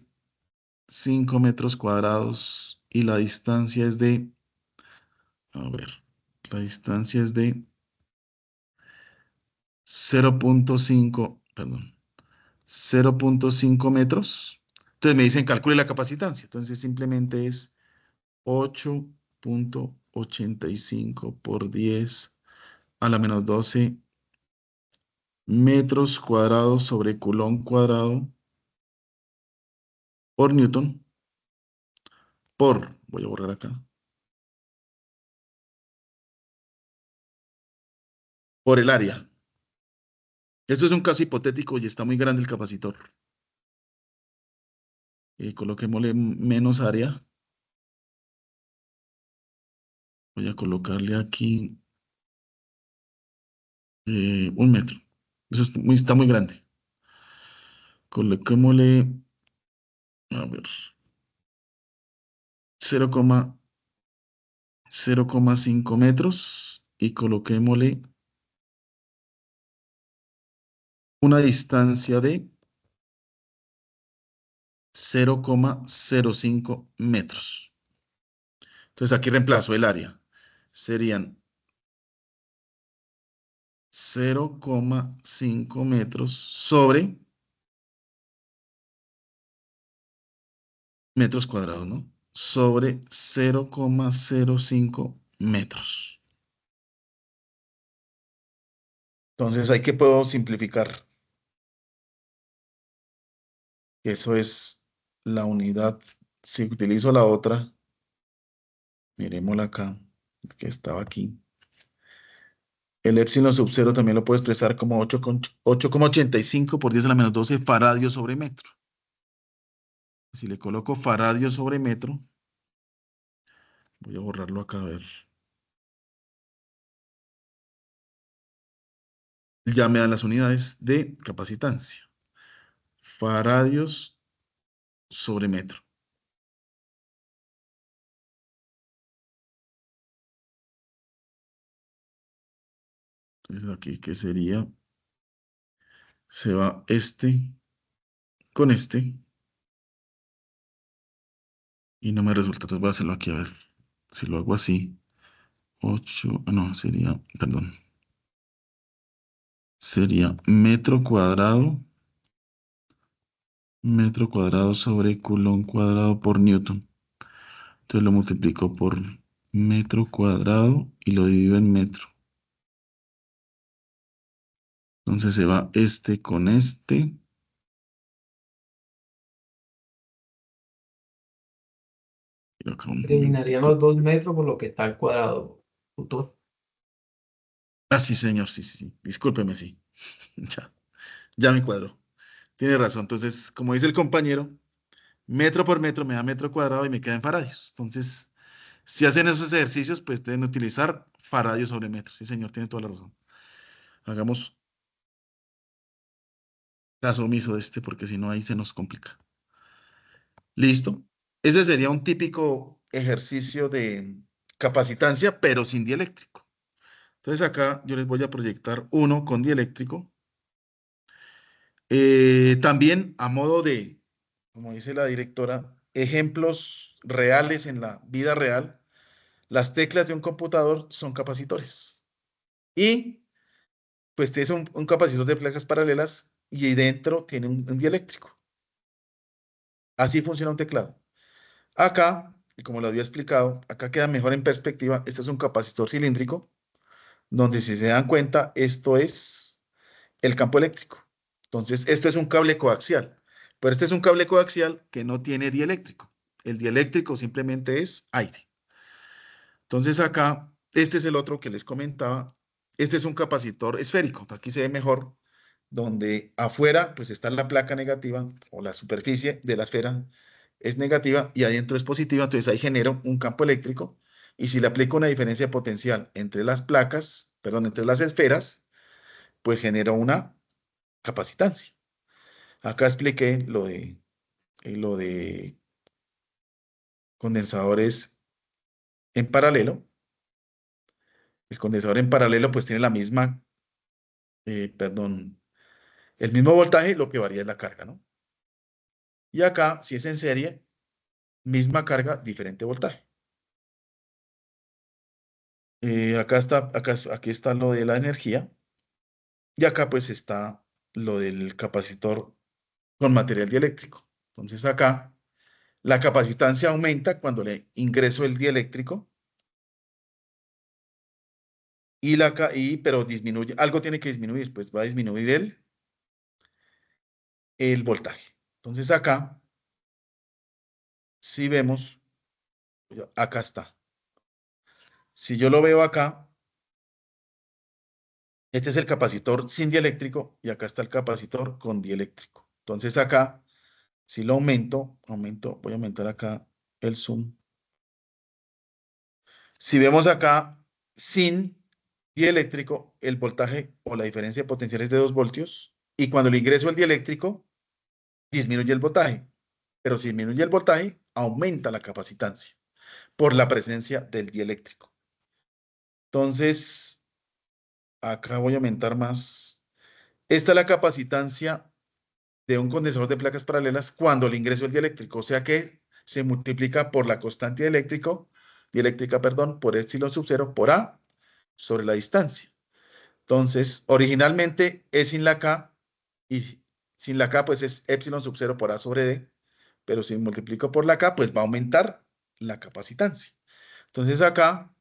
5 metros cuadrados y la distancia es de, a ver, la distancia es de 0,5, perdón, 0,5 metros. Entonces me dicen calcule la capacitancia. Entonces simplemente es 8,85 por 10 a la menos 12 metros cuadrados sobre culón cuadrado por newton voy a borrar acá, por el área. Esto es un caso hipotético y está muy grande el capacitor. Coloquémosle menos área. Voy a colocarle aquí 1 metro. Eso está muy grande. Coloquémosle, a ver, 0,5 metros y coloquémosle una distancia de 0,05 metros. Entonces aquí reemplazo el área. Serían 0,5 metros sobre metros cuadrados, ¿no? Sobre 0,05 metros. Entonces, ¿ahí que puedo simplificar? Eso es la unidad. Si utilizo la otra, miremosla acá, que estaba aquí. El épsilon sub 0 también lo puedo expresar como 8,85 por 10 a la menos 12 faradios sobre metro. Si le coloco faradios sobre metro, voy a borrarlo acá, a ver. Ya me dan las unidades de capacitancia. Faradios sobre metro. Entonces aquí, ¿qué sería? Se va este con este y no me resulta. Entonces voy a hacerlo aquí, a ver. Si lo hago así, 8, no, sería, perdón. Sería metro cuadrado sobre coulomb cuadrado por newton. Entonces lo multiplico por metro cuadrado y lo divido en metro. Entonces se va este con este. Y acá un Eliminarían momentico. los 2 metros por lo que está al cuadrado. Punto. Ah, sí, señor, sí, sí, sí. Discúlpeme, sí. Ya me cuadro. Tiene razón. Entonces, como dice el compañero, metro por metro me da metro cuadrado y me queda en faradios. Entonces, si hacen esos ejercicios, pues deben utilizar faradios sobre metro. Sí, señor, tiene toda la razón. Hagamos caso omiso de este, porque si no, ahí se nos complica. ¿Listo? Ese sería un típico ejercicio de capacitancia, pero sin dieléctrico. Entonces, acá yo les voy a proyectar uno con dieléctrico. También a modo de, como dice la directora, ejemplos reales en la vida real, las teclas de un computador son capacitores. Y pues es un capacitor de placas paralelas y dentro tiene un dieléctrico. Así funciona un teclado. Acá, y como lo había explicado, acá queda mejor en perspectiva. Este es un capacitor cilíndrico, donde si se dan cuenta, esto es el campo eléctrico. Entonces, esto es un cable coaxial, pero este es un cable coaxial que no tiene dieléctrico. El dieléctrico simplemente es aire. Entonces, acá, este es el otro que les comentaba. Este es un capacitor esférico. Aquí se ve mejor, donde afuera, pues está la placa negativa o la superficie de la esfera es negativa y adentro es positiva. Entonces, ahí genero un campo eléctrico. Y si le aplico una diferencia potencial entre las placas, perdón, entre las esferas, pues genero una capacitancia. Acá expliqué lo de condensadores en paralelo. El condensador en paralelo pues tiene la misma, perdón, el mismo voltaje, lo que varía es la carga, ¿no? Y acá, si es en serie, misma carga, diferente voltaje. Aquí está lo de la energía. Y acá pues está lo del capacitor con material dieléctrico. Entonces acá la capacitancia aumenta cuando le ingreso el dieléctrico pero disminuye, algo tiene que disminuir, pues va a disminuir el voltaje. Entonces acá, si vemos, acá está. Si yo lo veo acá, este es el capacitor sin dieléctrico y acá está el capacitor con dieléctrico. Entonces acá, si lo voy a aumentar acá el zoom. Si vemos acá, sin dieléctrico, el voltaje o la diferencia de potencial es de 2 voltios y cuando le ingreso el dieléctrico, disminuye el voltaje. Pero si disminuye el voltaje, aumenta la capacitancia. por la presencia del dieléctrico. Entonces, acá voy a aumentar más. Esta es la capacitancia de un condensador de placas paralelas cuando le ingreso el dieléctrico, o sea que se multiplica por la constante dieléctrica, perdón, por epsilon sub 0 por A sobre la distancia. Entonces, originalmente es sin la K, y sin la K pues es epsilon sub 0 por A sobre D, pero si multiplico por la K, pues va a aumentar la capacitancia. Entonces acá,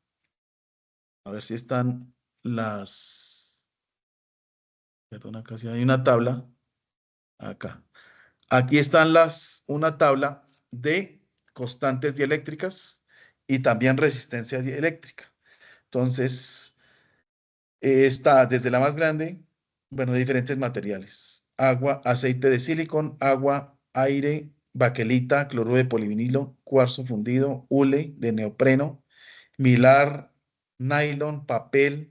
a ver si están perdón, acá sí hay una tabla, acá. Aquí están una tabla de constantes dieléctricas y también resistencia dieléctrica. Entonces, está desde la más grande, bueno, de diferentes materiales. Agua, aceite de silicón, agua, aire, baquelita, cloruro de polivinilo, cuarzo fundido, hule de neopreno, milar, nylon, papel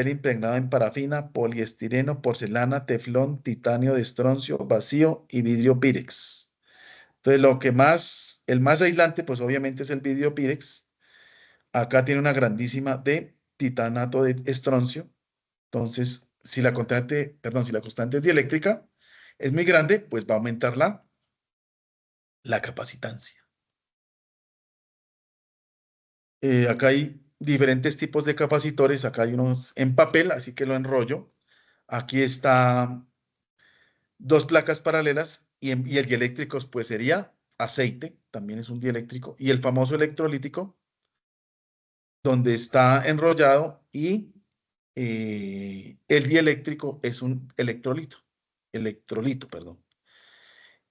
impregnado en parafina, poliestireno, porcelana, teflón, titanio de estroncio, vacío y vidrio Pirex. Entonces, el más aislante, pues obviamente es el vidrio Pirex. Acá tiene una grandísima de titanato de estroncio. Entonces, si la constante es dieléctrica, es muy grande, pues va a aumentar la capacitancia. Acá hay diferentes tipos de capacitores. Acá hay unos en papel, así que lo enrollo. Aquí está dos placas paralelas y el dieléctrico pues sería aceite, también es un dieléctrico, y el famoso electrolítico, donde está enrollado y el dieléctrico es un electrolito, perdón.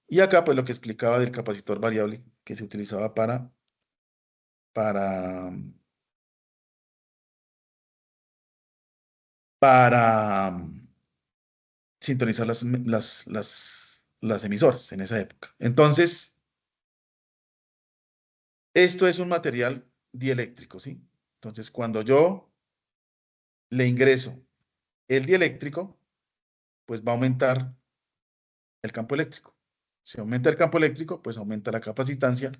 Y acá pues lo que explicaba del capacitor variable que se utilizaba para, para sintonizar las emisoras en esa época. Entonces, esto es un material dieléctrico, ¿sí? Entonces, cuando yo le ingreso el dieléctrico, pues va a aumentar el campo eléctrico. Si aumenta el campo eléctrico, pues aumenta la capacitancia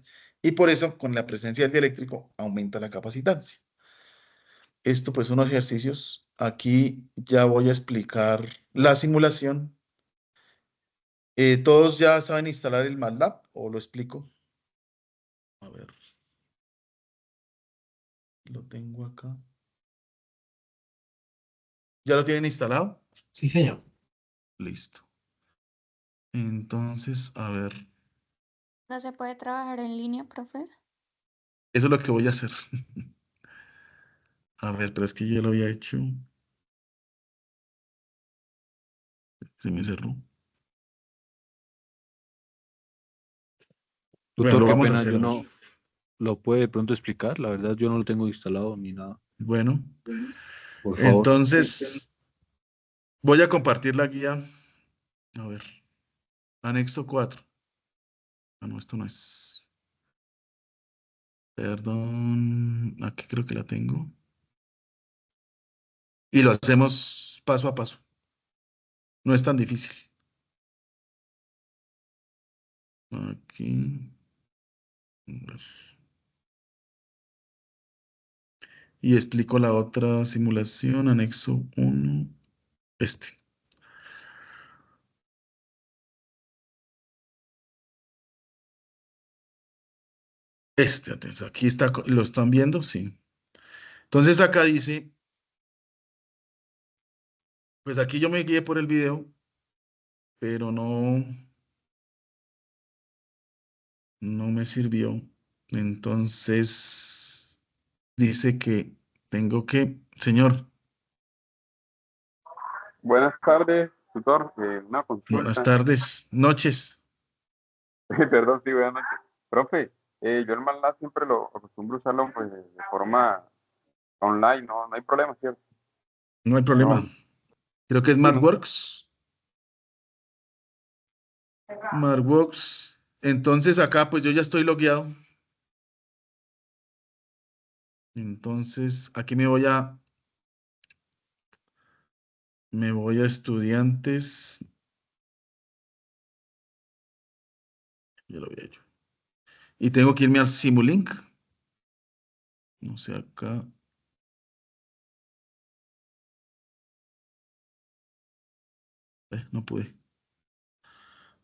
y por eso con la presencia del dieléctrico aumenta la capacitancia. Esto pues son ejercicios. Aquí ya voy a explicar la simulación. ¿Todos ya saben instalar el MATLAB o lo explico? A ver, lo tengo acá. ¿Ya lo tienen instalado? Sí, señor. Listo. Entonces, a ver, ¿No se puede trabajar en línea, profe? eso es lo que voy a hacer. A ver, pero es que yo ya lo había hecho. Se me cerró. Bueno, Tutor, lo qué vamos a pena, hacer yo a ver. no lo puede de pronto explicar. La verdad, yo no lo tengo instalado ni nada. Bueno, Por favor. entonces voy a compartir la guía. A ver, anexo 4. Ah, no, esto no es. Perdón, aquí creo que la tengo. Y lo hacemos paso a paso. No es tan difícil. Aquí. A ver. Y explico la otra simulación, anexo 1. Este. Entonces, aquí está, ¿lo están viendo? Sí. Entonces acá dice, pues aquí yo me guié por el video, pero no me sirvió. Entonces dice que tengo que, señor, Buenas tardes, tutor. Una buenas consulta. tardes, noches. Perdón, sí, buenas noches. Profe, yo el MATLAB siempre lo acostumbro a usarlo pues, de forma online, no hay problema, ¿cierto? No hay problema. No, Creo que es sí, no. MathWorks. MathWorks. Entonces acá pues yo ya estoy logueado. Entonces aquí me voy a estudiantes. Ya lo había hecho. Y tengo que irme al Simulink. No sé, acá. No pude.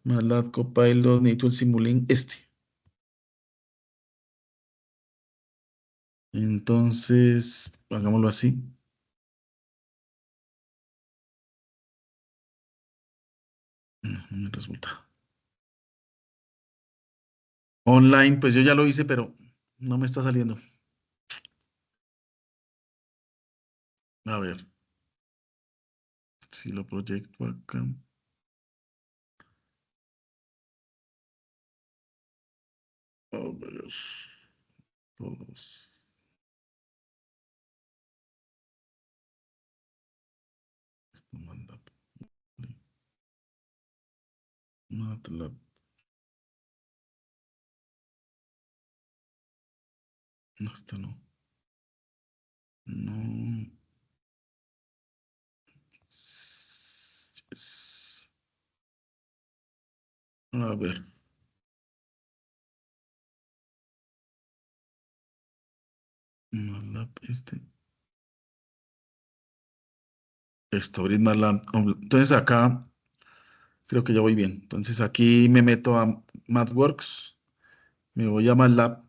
MATLAB Copilot, necesito el Simulink Entonces, hagámoslo así. No me resulta. Online, pues yo ya lo hice, pero no me está saliendo. A ver, si lo proyecto acá. A ver, todos. MATLAB. MATLAB. No, esta no. No. Yes. A ver. MATLAB Esto, abrir MATLAB. Entonces acá creo que ya voy bien. Entonces aquí me meto a MathWorks. Me voy a MATLAB.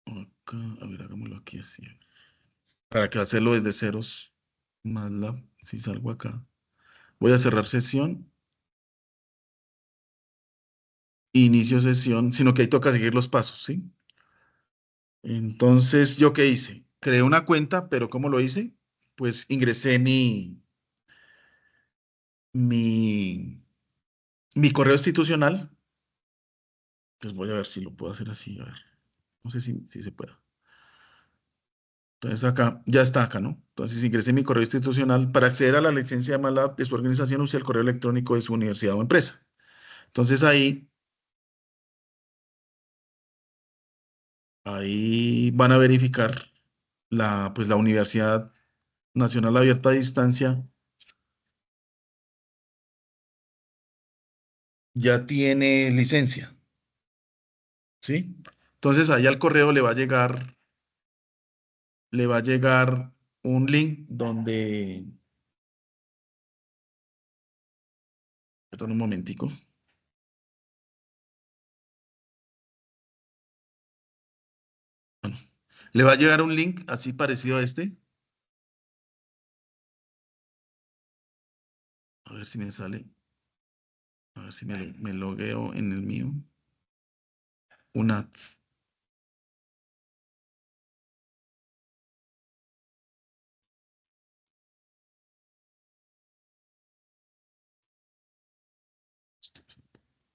Acá, a ver, hagámoslo aquí así. Para que hacerlo desde ceros. MATLAB. Si salgo acá. Voy a cerrar sesión. Inicio sesión. Sino que ahí toca seguir los pasos, ¿sí? Entonces, ¿yo qué hice? Creé una cuenta, pero ¿cómo lo hice? Pues ingresé mi, mi correo institucional. Pues voy a ver si lo puedo hacer así. A ver. No sé si se puede. Entonces acá, ya está acá, ¿no? Entonces ingresé mi correo institucional. Para acceder a la licencia de MATLAB de su organización, use el correo electrónico de su universidad o empresa. Entonces ahí van a verificar pues la Universidad Nacional Abierta a Distancia ya tiene licencia, ¿sí? Entonces ahí al correo le va a llegar un link donde, perdón un momentico, le va a llegar un link así parecido a este. A ver si me sale. A ver si me logueo en el mío. Una.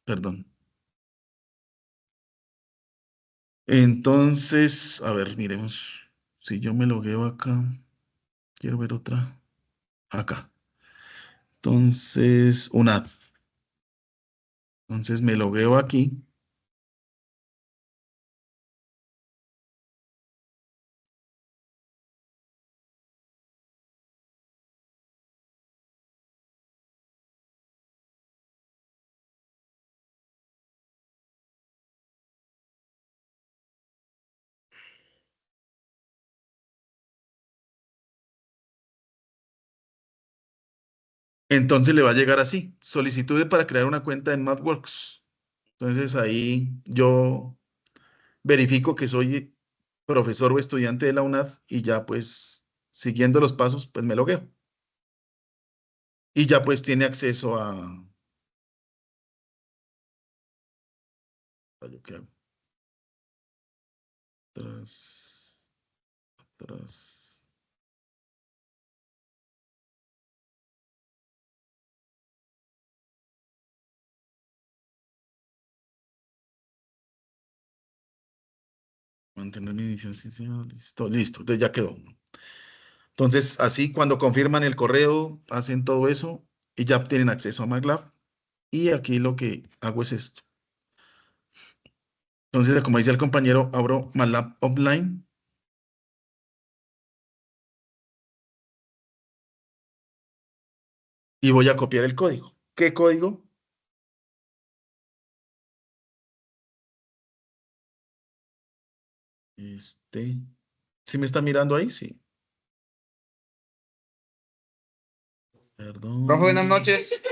Perdón. Entonces, a ver, miremos. Si yo me logueo acá, quiero ver otra. Acá. Entonces, una ad. Entonces me logueo aquí. Entonces le va a llegar así. Solicitud para crear una cuenta en MathWorks. Entonces ahí yo verifico que soy profesor o estudiante de la UNAD y ya pues siguiendo los pasos pues me logueo. Y ya pues tiene acceso a... ¿Yo qué hago? Atrás. Mantener mi edición, sí, sí, listo, listo, entonces ya quedó. Entonces, así cuando confirman el correo, hacen todo eso y ya tienen acceso a MATLAB. Y aquí lo que hago es esto. Entonces, como dice el compañero, abro MATLAB Online y voy a copiar el código. ¿Qué código? ¿Sí me está mirando ahí? Sí. Perdón. Profe, buenas noches.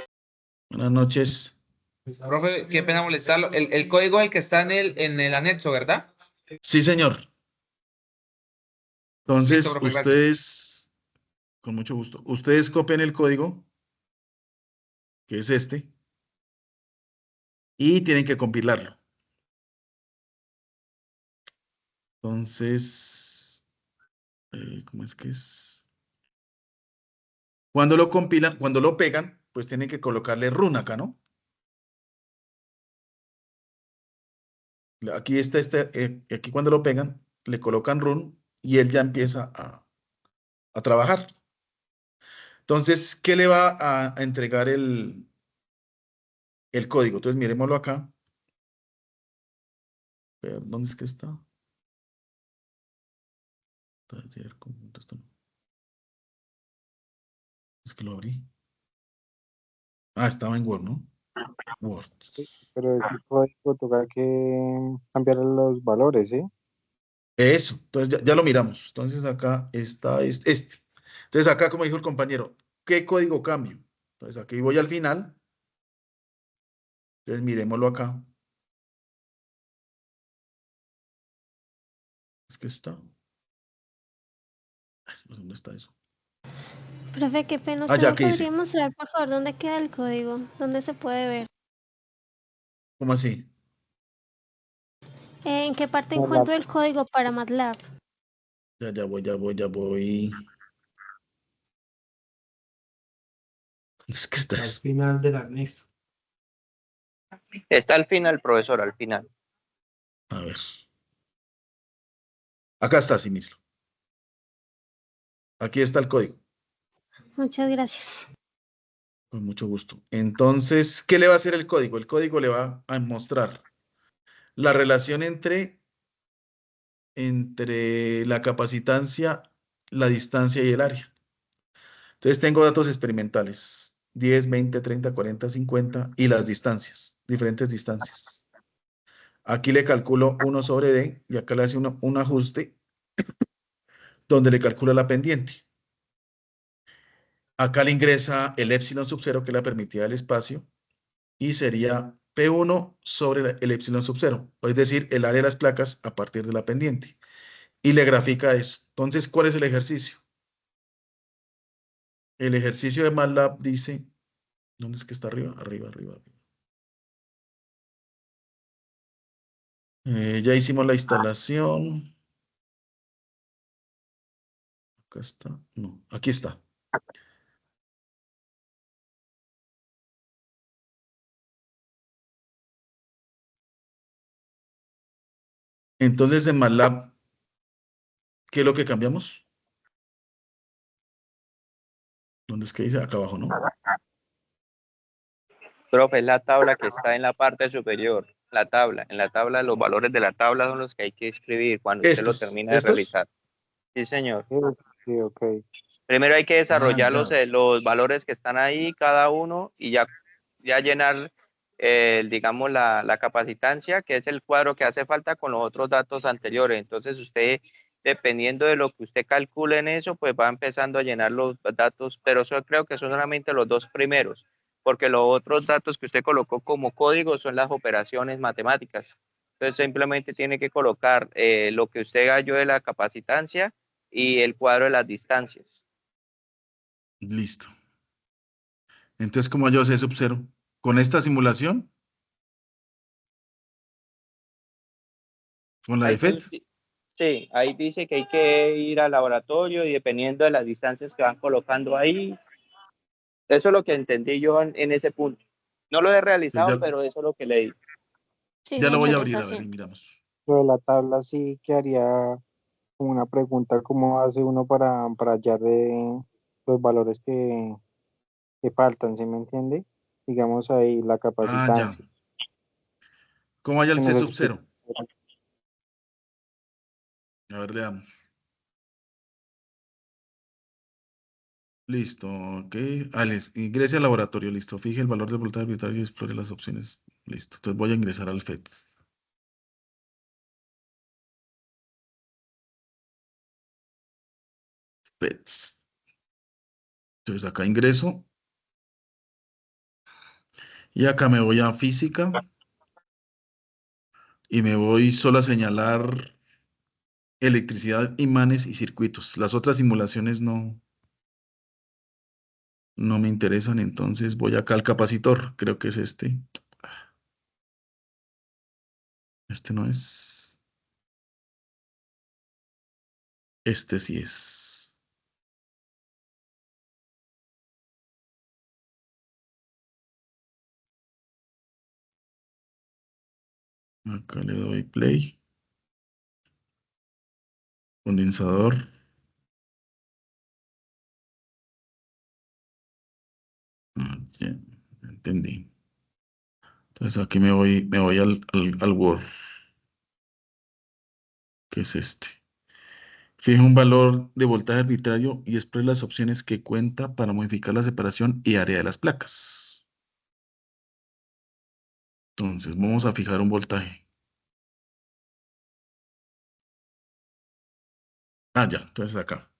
Buenas noches. Profe, qué pena molestarlo. El código es el que está en el anexo, ¿verdad? Sí, señor. Entonces, Listo, profe, gracias. ustedes, con mucho gusto, ustedes copian el código, que es este, y tienen que compilarlo. Entonces, ¿cómo es que es? Cuando lo compilan, cuando lo pegan, pues tienen que colocarle run acá, ¿no? Aquí está aquí cuando lo pegan, le colocan run y él ya empieza a trabajar. Entonces, ¿qué le va a entregar el código? Entonces, miremoslo acá. ¿Dónde es que está? Taller, conjunto, esto no. Es que lo abrí. Ah, estaba en Word, ¿no? Word. Pero ese código toca que cambiar los valores, ¿sí? Eso, entonces ya lo miramos. Entonces acá está este. Entonces acá, como dijo el compañero, ¿qué código cambio? Entonces aquí voy al final. Entonces miremoslo acá. Es que está. Ay, ¿dónde está eso? Profe, qué pena. Ah, ¿Usted ya, me ¿qué dice? podría mostrar, por favor, dónde queda el código? ¿Dónde se puede ver? ¿Cómo así? ¿En qué parte En la- encuentro el código para MATLAB? Ya voy. Es que está Al eso. final del anexo. Está al final, profesor, al final. A ver. Acá está, sí, míralo. Aquí está el código. Muchas gracias. Con mucho gusto. Entonces, ¿qué le va a hacer el código? El código le va a mostrar la relación entre la capacitancia, la distancia y el área. Entonces tengo datos experimentales, 10, 20, 30, 40, 50 y las distancias, diferentes distancias. Aquí le calculo 1 sobre D y acá le hace un ajuste donde le calcula la pendiente. Acá le ingresa el épsilon sub 0 que es la permitida del espacio y sería P1 sobre el épsilon sub 0, es decir, el área de las placas a partir de la pendiente. Y le grafica eso. Entonces, ¿cuál es el ejercicio? El ejercicio de MATLAB dice, ¿dónde es que está arriba? Arriba. Ya hicimos la instalación. Acá está. No, aquí está. Entonces, en MATLAB, ¿qué es lo que cambiamos? ¿Dónde es que dice? Acá abajo, ¿no? Profe, es la tabla que está en la parte superior. La tabla. En la tabla, los valores de la tabla son los que hay que escribir cuando usted lo termina de ¿Estos? realizar. Sí, señor. Sí, ok. Primero hay que desarrollar ya. los valores que están ahí, cada uno, y ya llenar, digamos, la capacitancia, que es el cuadro que hace falta con los otros datos anteriores. Entonces, usted, dependiendo de lo que usted calcule en eso, pues va empezando a llenar los datos, pero eso creo que son solamente los dos primeros, porque los otros datos que usted colocó como código son las operaciones matemáticas. Entonces, simplemente tiene que colocar lo que usted halló de la capacitancia y el cuadro de las distancias. Listo. Entonces, ¿cómo yo sé sub-0? ¿Con esta simulación? ¿Con la de FET? Sí, ahí dice que hay que ir al laboratorio y dependiendo de las distancias que van colocando ahí. Eso es lo que entendí yo en ese punto. No lo he realizado, Ya, pero eso es lo que leí. Sí, ya lo voy a señor, es abrir, a ver, así. y miramos. Lo de la tabla sí quedaría como una pregunta, ¿cómo hace uno para hallar los valores que faltan, ¿sí me entiende? Digamos ahí la Ah, ya. capacitancia. ¿Cómo hay el Que C nos explique. sub-0? A ver, veamos. Listo, ok. Ingrese al laboratorio, listo. Fije el valor de voltaje arbitrario y explore las opciones. Listo. Entonces voy a ingresar al FET. FETs. Entonces acá ingreso. Y acá me voy a física. Y me voy solo a señalar electricidad, imanes y circuitos. Las otras simulaciones no me interesan, entonces voy acá al capacitor. Creo que es este. Este no es. Este sí es. Acá le doy play. Condensador. Ya, entendí. Entonces aquí me voy al Word, que es este. Fija un valor de voltaje arbitrario y expresa las opciones que cuenta para modificar la separación y área de las placas. Entonces vamos a fijar un voltaje. Ya, entonces acá.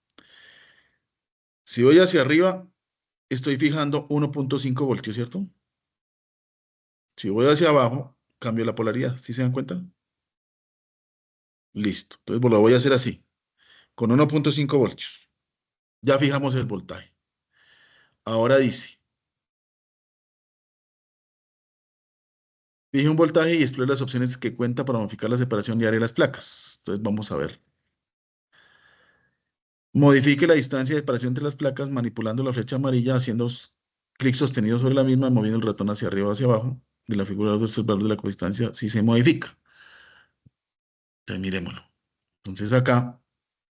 Si voy hacia arriba, estoy fijando 1.5 voltios, ¿cierto? Si voy hacia abajo, cambio la polaridad, ¿sí se dan cuenta? Listo. Entonces lo voy a hacer así, con 1.5 voltios. Ya fijamos el voltaje. Ahora dice, fije un voltaje y explore las opciones que cuenta para modificar la separación diaria de las placas. Entonces vamos a ver. Modifique la distancia de separación entre las placas manipulando la flecha amarilla, haciendo clic sostenido sobre la misma, moviendo el ratón hacia arriba o hacia abajo. De la figura del valor de la capacitancia si se modifica. Entonces miremoslo. Entonces acá,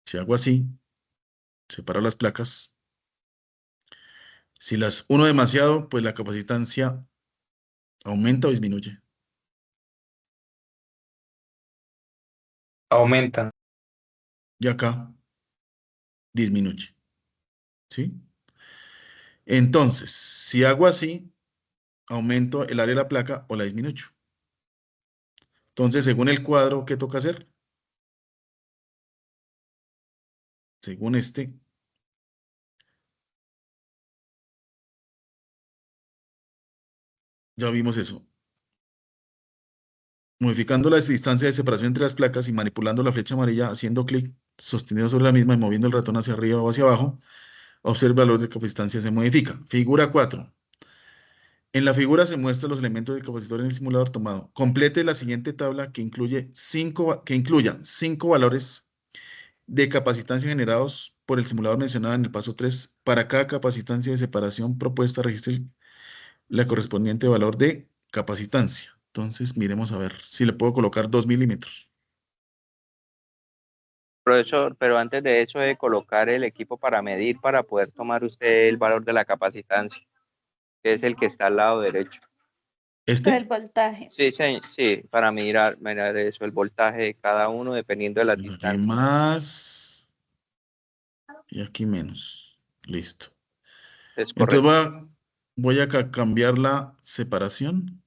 si hago así, separo las placas. Si las uno demasiado, pues la capacitancia aumenta o disminuye. Aumentan. Y acá disminuye. ¿Sí? Entonces, si hago así, aumento el área de la placa o la disminuyo. Entonces, según el cuadro, ¿qué toca hacer? Según este, ya vimos eso. Modificando la distancia de separación entre las placas y manipulando la flecha amarilla, haciendo clic sostenido sobre la misma y moviendo el ratón hacia arriba o hacia abajo, observe el valor de capacitancia se modifica. Figura 4. En la figura se muestran los elementos del capacitor en el simulador tomado. Complete la siguiente tabla que incluya 5 valores de capacitancia generados por el simulador mencionado en el paso 3. Para cada capacitancia de separación propuesta, registre la correspondiente valor de capacitancia. Entonces, miremos a ver si le puedo colocar 2 milímetros. Profesor, pero antes de eso de colocar el equipo para medir, para poder tomar usted el valor de la capacitancia, que es el que está al lado derecho. Para el ¿Este? voltaje. Sí, para mirar eso, el voltaje de cada uno dependiendo de la Pues aquí distancia. más y aquí menos. Listo. Es Entonces correcto. voy a cambiar la separación.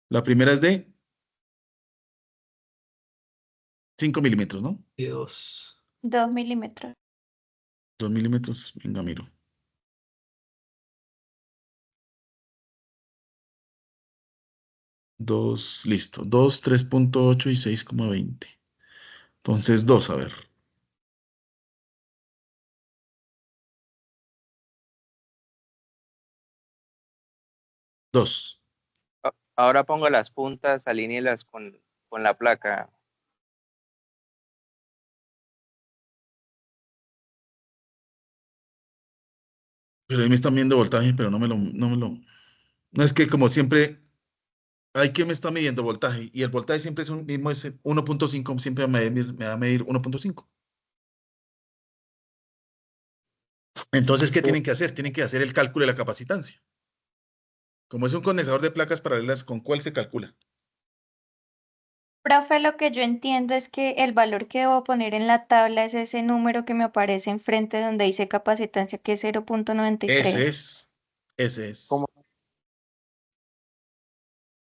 La primera es de 5 milímetros, ¿no? Y 2. 2 milímetros. 2 milímetros, venga, miro. 2, listo. 2, 3.8 y 6,20. Entonces 2, a ver. 2. Ahora pongo las puntas, alínealas con la placa. Pero ahí me están viendo voltaje, pero no me lo. No es que como siempre, hay que me está midiendo voltaje. Y el voltaje siempre es un mismo, es 1.5, siempre me va a medir 1.5. Entonces, ¿qué tienen que hacer? Tienen que hacer el cálculo de la capacitancia. Como es un condensador de placas paralelas, ¿con cuál se calcula? Profe, lo que yo entiendo es que el valor que debo poner en la tabla es ese número que me aparece enfrente donde dice capacitancia, que es 0.93. Ese es. Ese es. ¿Cómo?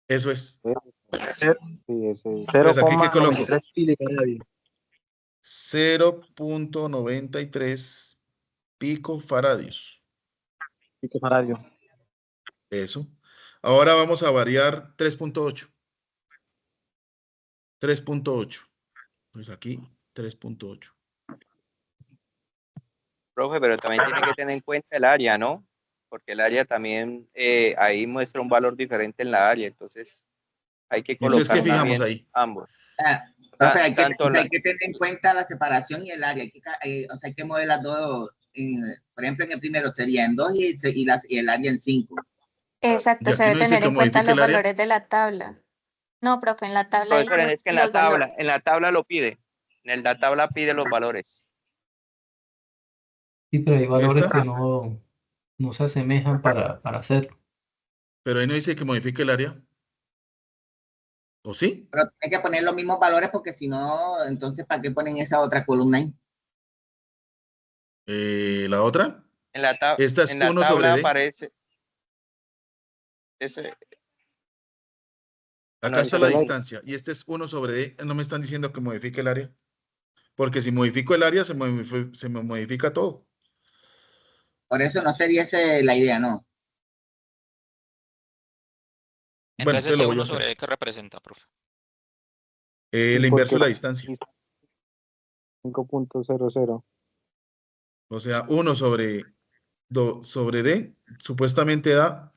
Eso es. Sí, ese. Entonces, ¿aquí qué coloco? 0,93 milifaradios. 0.93 picofaradios. Picofaradio. Eso. Ahora vamos a variar 3.8. 3.8. Pues aquí 3.8. Profe, pero también tiene que tener en cuenta el área, ¿no? Porque el área también ahí muestra un valor diferente en la área, entonces hay que Entonces, colocar ¿qué fijamos bien ahí? ambos. Profe, hay que Tanto tener en cuenta la separación y el área. O sea, hay que mover las dos. Por ejemplo, en el primero sería en 2 y el área en 5. Exacto, ¿Y se aquí debe no dice tener que en cuenta modifique los el área? valores de la tabla. No, profe, en la tabla profesor, dice es que los valores. en la tabla lo pide. En la tabla pide los valores. Sí, pero hay valores ¿Esta? que no se asemejan para hacerlo. Pero ahí no dice que modifique el área. ¿O sí? Pero hay que poner los mismos valores porque si no, entonces, ¿para qué ponen esa otra columna ahí? ¿La otra? Esta es En la 1 sobre tabla D. aparece. Acá está yo la la- distancia. Y este es 1 sobre D. No me están diciendo que modifique el área. Porque si modifico el área, se me modifica todo. Por eso no sería esa la idea, ¿no? Bueno, Entonces te lo ese voy a 1 hacer. sobre D, ¿qué representa, profe? La inverso de la distancia. 5.00. O sea, 1 sobre D supuestamente da.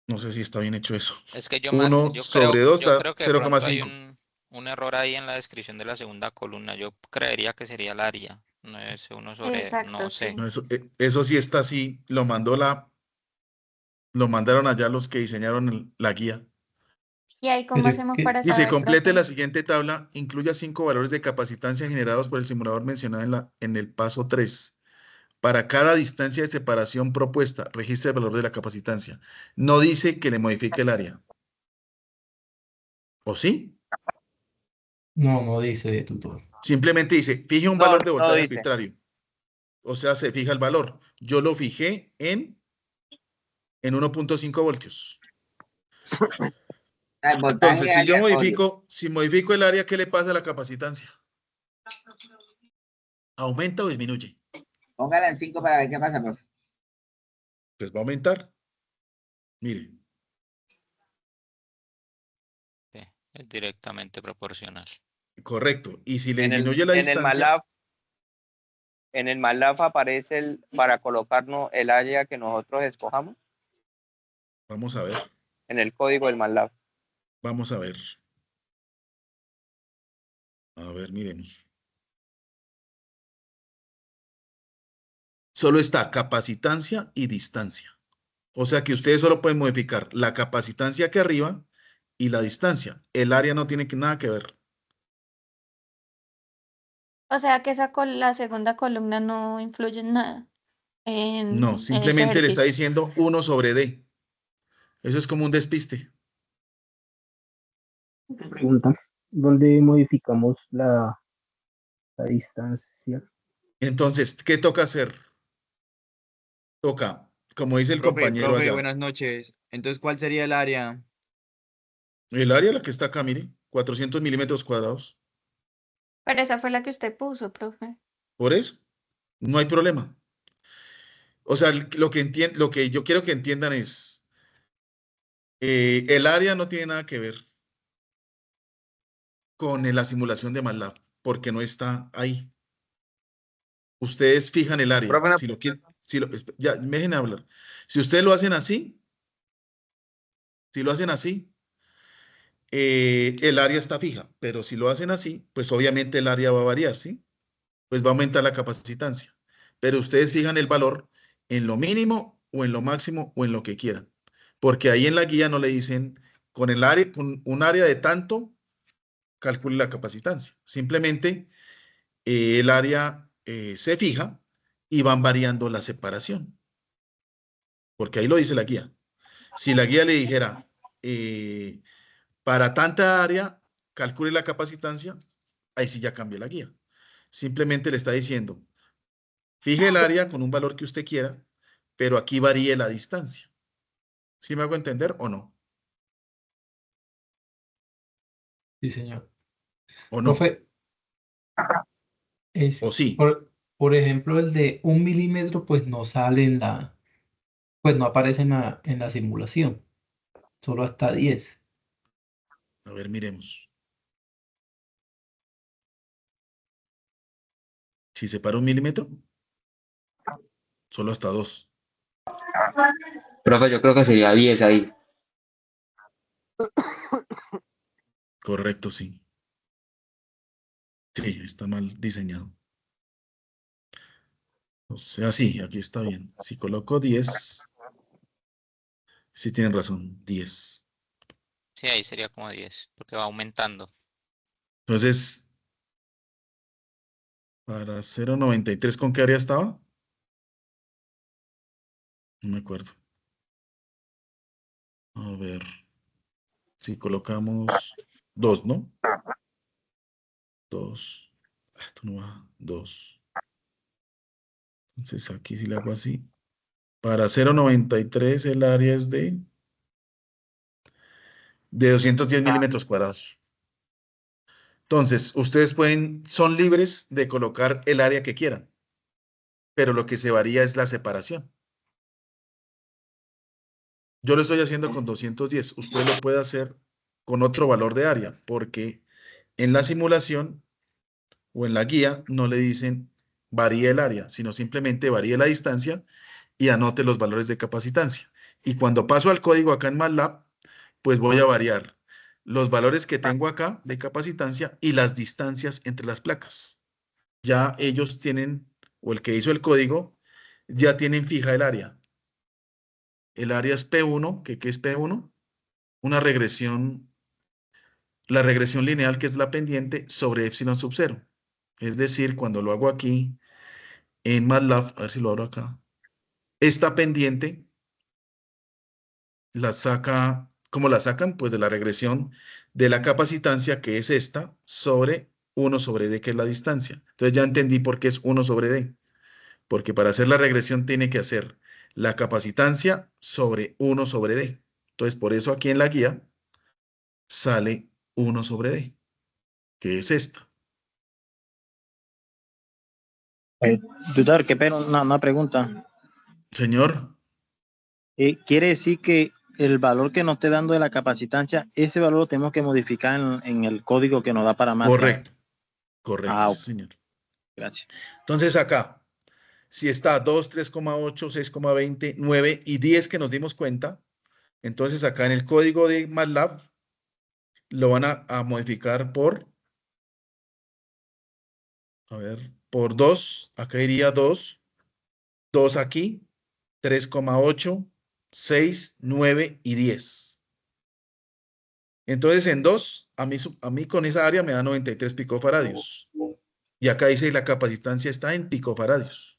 No sé si está bien hecho eso. Es que 1 sobre 2 yo da creo que de pronto hay 0,5. un error ahí en la descripción de la segunda columna. Yo creería que sería el área, no es 1 sobre, Exacto, no sé. sí. No, eso sí está así. Lo mandaron allá los que diseñaron la guía. ¿Y ahí cómo Pero es hacemos que, para Dice, saber, complete profe? la siguiente tabla, incluya 5 valores de capacitancia generados por el simulador mencionado en el paso 3. Para cada distancia de separación propuesta, registre el valor de la capacitancia. No dice que le modifique el área. ¿O sí? no dice tutor. Simplemente dice, fije un No, valor de no voltaje dice. arbitrario. O sea, se fija el valor. Yo lo fijé en 1.5 voltios. El voltaje Entonces, si yo aleatorio. modifico el área, ¿qué le pasa a la capacitancia? ¿Aumenta o disminuye? Póngala en 5 para ver qué pasa, profe. Pues va a aumentar. Mire, Sí, es directamente proporcional. correcto. Y si le En disminuye la el distancia, MATLAB aparece para colocarnos el área que nosotros escojamos vamos a ver, en el código del MATLAB. vamos a ver. A ver, miremos. Solo está capacitancia y distancia. O sea que ustedes solo pueden modificar la capacitancia aquí arriba y la distancia. El área no tiene nada que ver. O sea que la segunda columna no influye en nada No, en ese simplemente le está ejercicio. diciendo 1 sobre D. Eso es como un despiste. Pregunta, ¿dónde modificamos la distancia? Entonces, ¿qué toca hacer? Toca, como dice el compañero Profe, allá, buenas noches. Entonces, ¿cuál sería el área? el área la que está acá, mire, 400 milímetros cuadrados. Pero esa fue la que usted puso, profe. Por eso, no hay problema. O sea, lo que yo quiero que entiendan es, el área no tiene nada que ver con la simulación de MATLAB, porque no está ahí. Ustedes fijan el área. Profe, Si lo quieren, ya, me dejen hablar. Si ustedes lo hacen así, el área está fija, pero si lo hacen así, pues obviamente el área va a variar, ¿sí? Pues va a aumentar la capacitancia. Pero ustedes fijan el valor en lo mínimo o en lo máximo o en lo que quieran. Porque ahí en la guía no le dicen con un área de tanto, calcule la capacitancia. Simplemente el área se fija y van variando la separación. Porque ahí lo dice la guía. Si la guía le dijera, para tanta área, calcule la capacitancia, ahí sí ya cambia la guía. Simplemente le está diciendo, fije el área con un valor que usted quiera, pero aquí varíe la distancia. ¿Sí me hago entender o no? Sí, señor. ¿O no? Profe, ¿O sí? por ejemplo, el de 1 milímetro, pues no sale pues no aparece en la simulación, solo hasta 10. A ver, miremos. Si separa 1 milímetro, solo hasta 2. Profe, yo creo que sería 10 ahí. Correcto, sí. Sí, está mal diseñado. O sea, sí, aquí está bien. Si coloco 10, sí tienen razón, 10. Sí, ahí sería como 10, porque va aumentando. Entonces, para 0,93, ¿con qué área estaba? No me acuerdo. A ver, si colocamos 2, ¿no? 2. Esto no va. 2. Entonces aquí si le hago así. Para 0,93 el área es de 210 milímetros cuadrados. Entonces, ustedes son libres de colocar el área que quieran, pero lo que se varía es la separación. Yo lo estoy haciendo con 210. Usted lo puede hacer con otro valor de área, porque en la simulación o en la guía no le dicen varíe el área, sino simplemente varíe la distancia y anote los valores de capacitancia. Y cuando paso al código acá en MATLAB, pues voy a variar los valores que tengo acá de capacitancia y las distancias entre las placas. Ya ellos tienen, o el que hizo el código, ya tienen fija el área. El área es P1, ¿qué es P1? Una regresión, la regresión lineal que es la pendiente sobre epsilon sub 0. Es decir, cuando lo hago aquí en MATLAB, a ver si lo abro acá, esta pendiente la saca, ¿cómo la sacan? Pues de la regresión de la capacitancia, que es esta, sobre 1 sobre D, que es la distancia. Entonces ya entendí por qué es 1 sobre D. Porque para hacer la regresión tiene que hacer la capacitancia sobre 1 sobre D. Entonces, por eso aquí en la guía sale 1 sobre D, que es esta. Tutor, qué pena, una pregunta. Señor, ¿Quiere decir que el valor que nos esté dando de la capacitancia, ese valor lo tenemos que modificar en el código que nos da para MATLAB? correcto, correcto, Ah, sí, señor. gracias. Entonces acá, si está 2, 3,8, 6,20, 9 y 10 que nos dimos cuenta, entonces acá en el código de MATLAB lo van a modificar a ver, por 2, acá iría 2, 2 aquí, 3,8, 6, 9 y 10. Entonces en 2, a mí con esa área me da 93 picofaradios. Y acá dice la capacitancia está en picofaradios.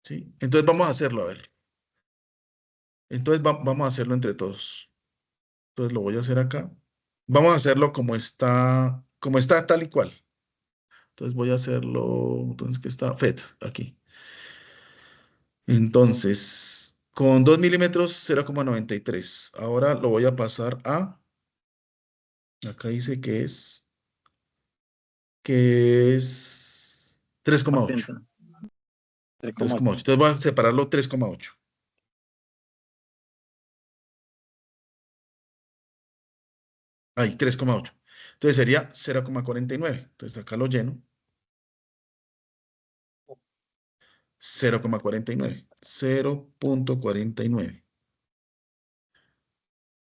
¿Sí? Entonces vamos a hacerlo, a ver. Entonces vamos a hacerlo entre todos. Entonces lo voy a hacer acá. Vamos a hacerlo como está tal y cual. Entonces voy a hacerlo, entonces que está FET aquí. Entonces, con 2 milímetros, 0,93. Ahora lo voy a pasar acá dice que es 3,8. 3,8. Entonces voy a separarlo 3,8. Ahí, 3,8. Entonces sería 0,49. Entonces acá lo lleno. 0,49. 0,49.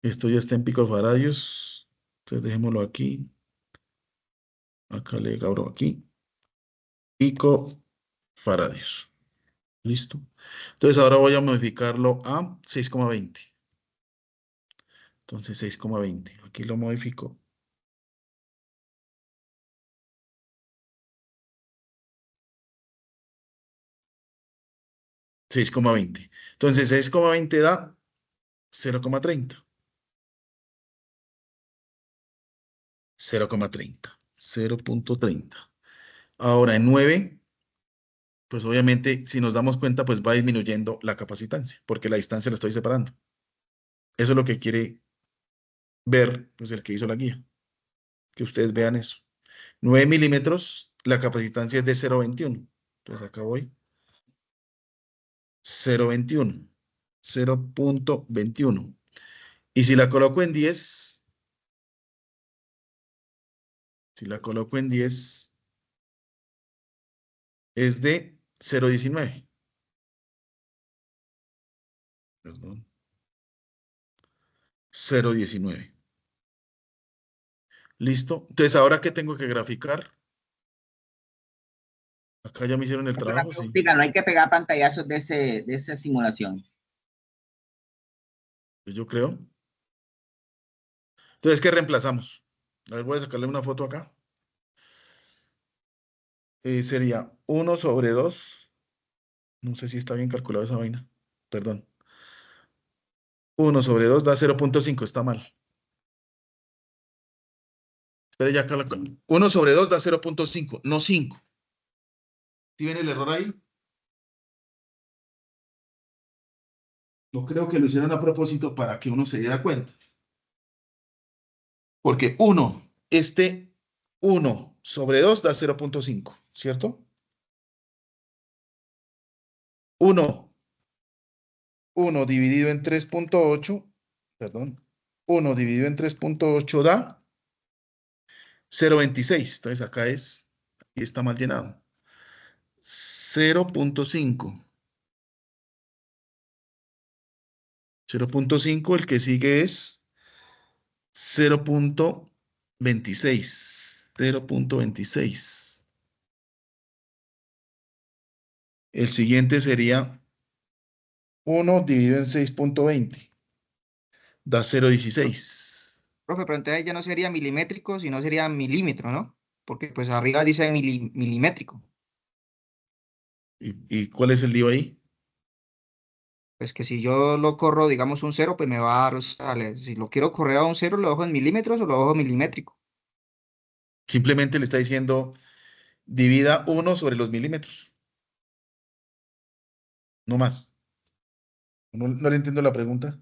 Esto ya está en picofaradios. Entonces dejémoslo aquí. Acá le abro aquí. Picofaradios. Listo. Entonces ahora voy a modificarlo a 6,20. Entonces 6,20. Aquí lo modifico. $6,20. Entonces 6,20 da 0,30. 0,30. 0,30. Ahora en 9, pues obviamente si nos damos cuenta, pues va disminuyendo la capacitancia, porque la distancia la estoy separando. Eso es lo que quiere ver, pues el que hizo la guía. que ustedes vean eso. 9 milímetros, la capacitancia es de 0.21. Entonces acá voy. 0.21. 0.21. Y si la coloco en 10, es de 0.19. Perdón. 0.19. ¿Listo? Entonces, ¿ahora qué tengo que graficar? Acá ya me hicieron el trabajo, sí. No hay que pegar pantallazos de esa simulación. Pues yo creo. Entonces, ¿qué reemplazamos? A ver, voy a sacarle una foto acá. Sería 1 sobre 2. No sé si está bien calculado esa vaina. Perdón. 1 sobre 2 da 0.5. Está mal. Espera, ya acá 1 sobre 2 da 0.5, no 5. ¿Sí ven el error ahí? No creo que lo hicieron a propósito para que uno se diera cuenta. Porque 1 sobre 2 da 0.5, ¿cierto? 1 dividido en 3.8, perdón, 1 dividido en 3.8 da 0.26. Entonces acá aquí está mal llenado. 0.5. 0.5, el que sigue es 0.26. 0.26. El siguiente sería 1 dividido en 6.20. Da 0.16. Profe, pero entonces ya no sería milimétrico, sino sería milímetro, ¿no? Porque pues arriba dice milimétrico. ¿Y cuál es el lío ahí? Pues que si yo lo corro, digamos, un 0, pues me va a dar, o sea, si lo quiero correr a un 0, ¿lo dejo en milímetros o lo dejo milimétrico? Simplemente le está diciendo divida 1 sobre los milímetros. No más. No le entiendo la pregunta.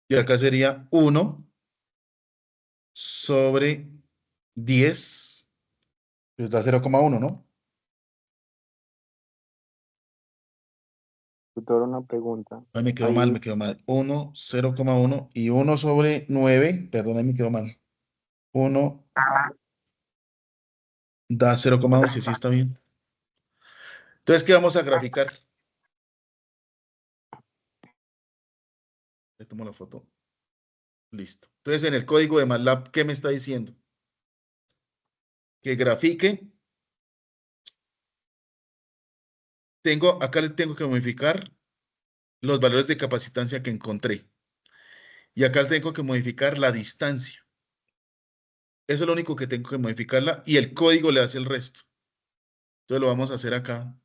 Y acá sería 1 sobre 10. Pues da 0.1, ¿no? Tutor, una pregunta. Ay, me quedó Ahí, mal, me quedó mal. 1, 0.1 y 1 sobre 9. Perdón, ahí me quedó mal. 1 da 0.11, sí está bien. Entonces, ¿qué vamos a graficar? Le tomo la foto. Listo. Entonces, en el código de MATLAB, ¿qué me está diciendo? Que grafique. Acá le tengo que modificar los valores de capacitancia que encontré. Y acá le tengo que modificar la distancia. Eso es lo único que tengo que modificarla y el código le hace el resto. Entonces lo vamos a hacer acá.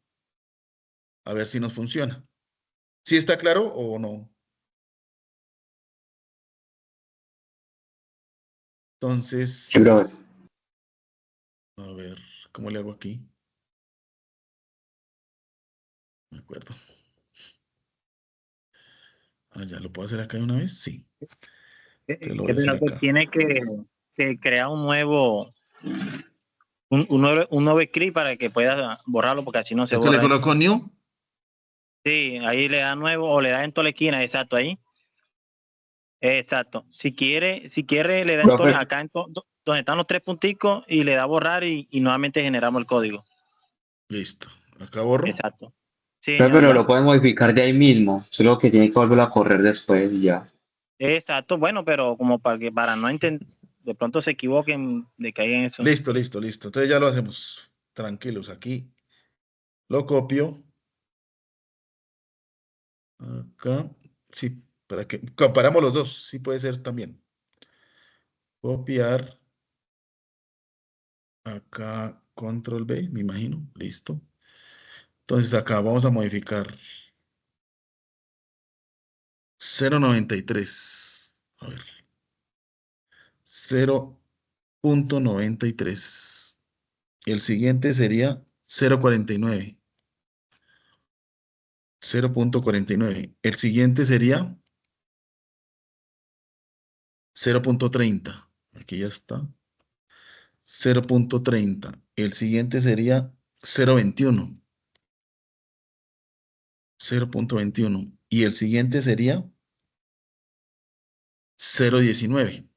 A ver si nos funciona. ¿Sí está claro o no? Entonces, a ver, ¿cómo le hago aquí? Me acuerdo. Ah, ya, ¿lo puedo hacer acá de una vez? Sí. Entonces lo voy a hacer acá. Tiene que crear un nuevo script para que pueda borrarlo, porque así no se ¿Es que borra. le coloco new? Sí, ahí le da nuevo o le da en toda la esquina, exacto, ahí. Exacto. Si quiere le da acá donde están los 3 punticos y le da borrar y nuevamente generamos el código. Listo. Acá borro. Exacto. Sí, Pero lo pueden modificar de ahí mismo, solo que tiene que volverlo a correr después y ya. Exacto, bueno, pero como para no entender, de pronto se equivoquen de que hay en eso. Listo. Entonces ya lo hacemos. Tranquilos, aquí lo copio. Acá. Sí, para que comparamos los dos. Sí puede ser también. Copiar. Acá, control B, me imagino. Listo. Entonces acá vamos a modificar 0.93. A ver. 0.93. El siguiente sería 0.49. 0.49. El siguiente sería 0.30. Aquí ya está. 0.30. El siguiente sería 0.21. 0.21. Y el siguiente sería 0.19.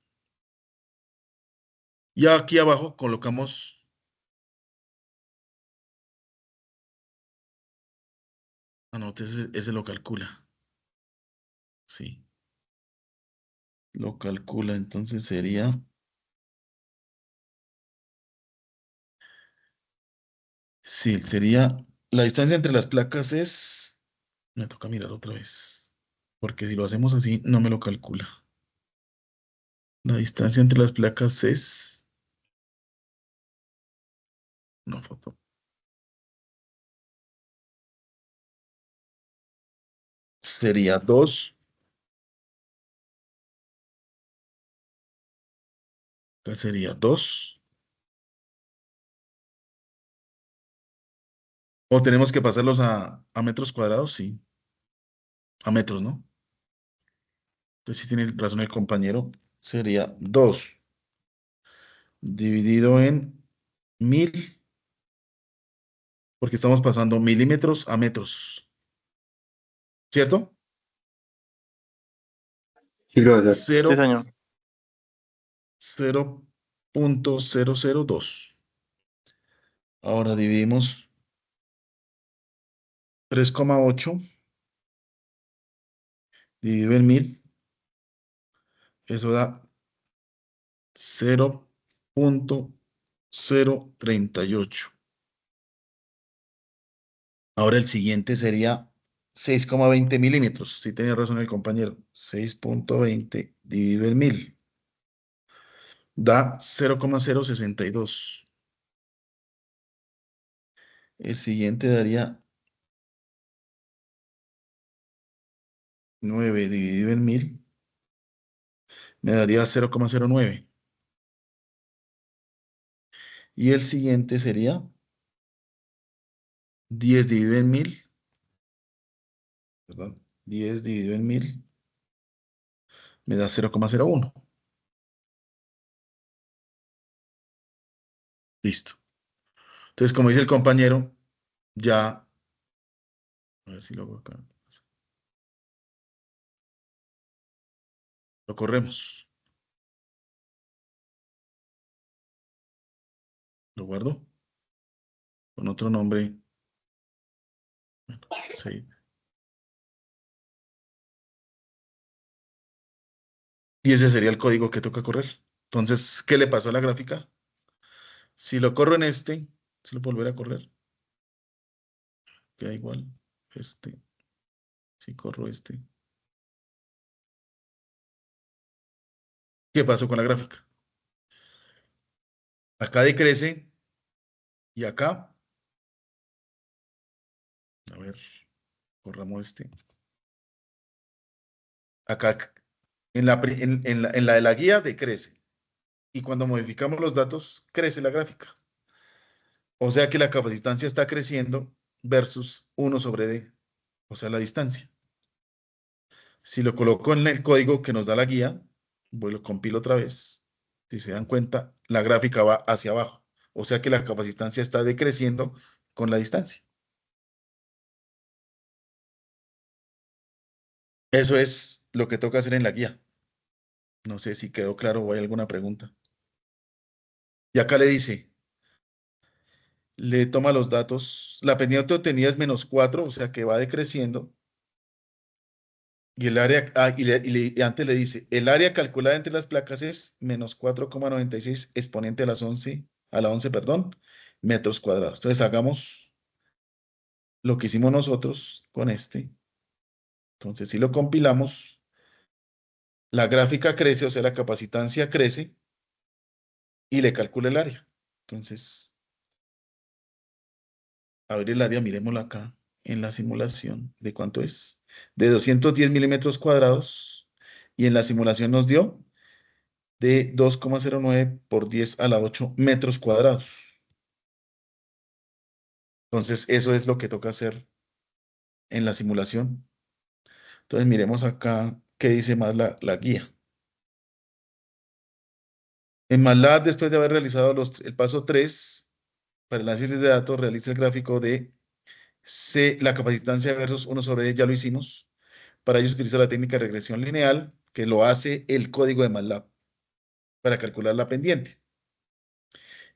Y aquí abajo colocamos, ese lo calcula. Sí. Lo calcula, entonces sería, sí, sería, la distancia entre las placas es, me toca mirar otra vez, porque si lo hacemos así, no me lo calcula. La distancia entre las placas es, no foto, sería 2, acá sería 2, o tenemos que pasarlos a metros cuadrados, sí, a metros, ¿no? Entonces si tiene razón el compañero, sería 2 dividido en 1000, porque estamos pasando milímetros a metros, ¿cierto? Sí, profesor. Sí, 0, señor. 0.002. Ahora dividimos 3,8 dividido en 1000. Eso da 0.038. Ahora el siguiente sería 6,20 milímetros. Si tenía razón el compañero. 6.20 dividido en 1000. Da 0,062. El siguiente daría 9 dividido en 1000. Me daría 0,09. Y el siguiente sería 10 dividido en 1000. Perdón. 10 dividido en 1000. Me da 0,01. Listo. Entonces, como dice el compañero, ya, a ver si lo hago acá. Lo corremos. Lo guardo con otro nombre. Bueno, sí. Y ese sería el código que toca correr. Entonces, ¿qué le pasó a la gráfica? Si lo corro en este, si lo puedo volver a correr, queda igual. Si corro este. ¿Qué pasó con la gráfica? Acá decrece y acá, a ver, corramos este. Acá, en la de la guía decrece. Y cuando modificamos los datos, crece la gráfica. O sea que la capacitancia está creciendo versus 1 sobre D, o sea, la distancia. Si lo coloco en el código que nos da la guía, lo compilo otra vez. Si se dan cuenta, la gráfica va hacia abajo. O sea que la capacitancia está decreciendo con la distancia. Eso es lo que toca hacer en la guía. No sé si quedó claro o hay alguna pregunta. Y acá le dice, le toma los datos, la pendiente obtenida es -4, o sea que va decreciendo. Y el área, y antes le dice, el área calculada entre las placas es -4,96 exponente a la 11, perdón, metros cuadrados. Entonces hagamos lo que hicimos nosotros con este. Entonces si lo compilamos, la gráfica crece, o sea, la capacitancia crece y le calcula el área. Entonces, a ver el área, miremoslo acá en la simulación de cuánto es. De 210 milímetros cuadrados y en la simulación nos dio de 2,09 por 10 a la 8 metros cuadrados. Entonces, eso es lo que toca hacer en la simulación. Entonces, miremos acá qué dice más la guía. En MATLAB, después de haber realizado el paso 3, para el análisis de datos, realiza el gráfico de la capacitancia versus 1 sobre D, ya lo hicimos. Para ello se utiliza la técnica de regresión lineal, que lo hace el código de MATLAB, para calcular la pendiente.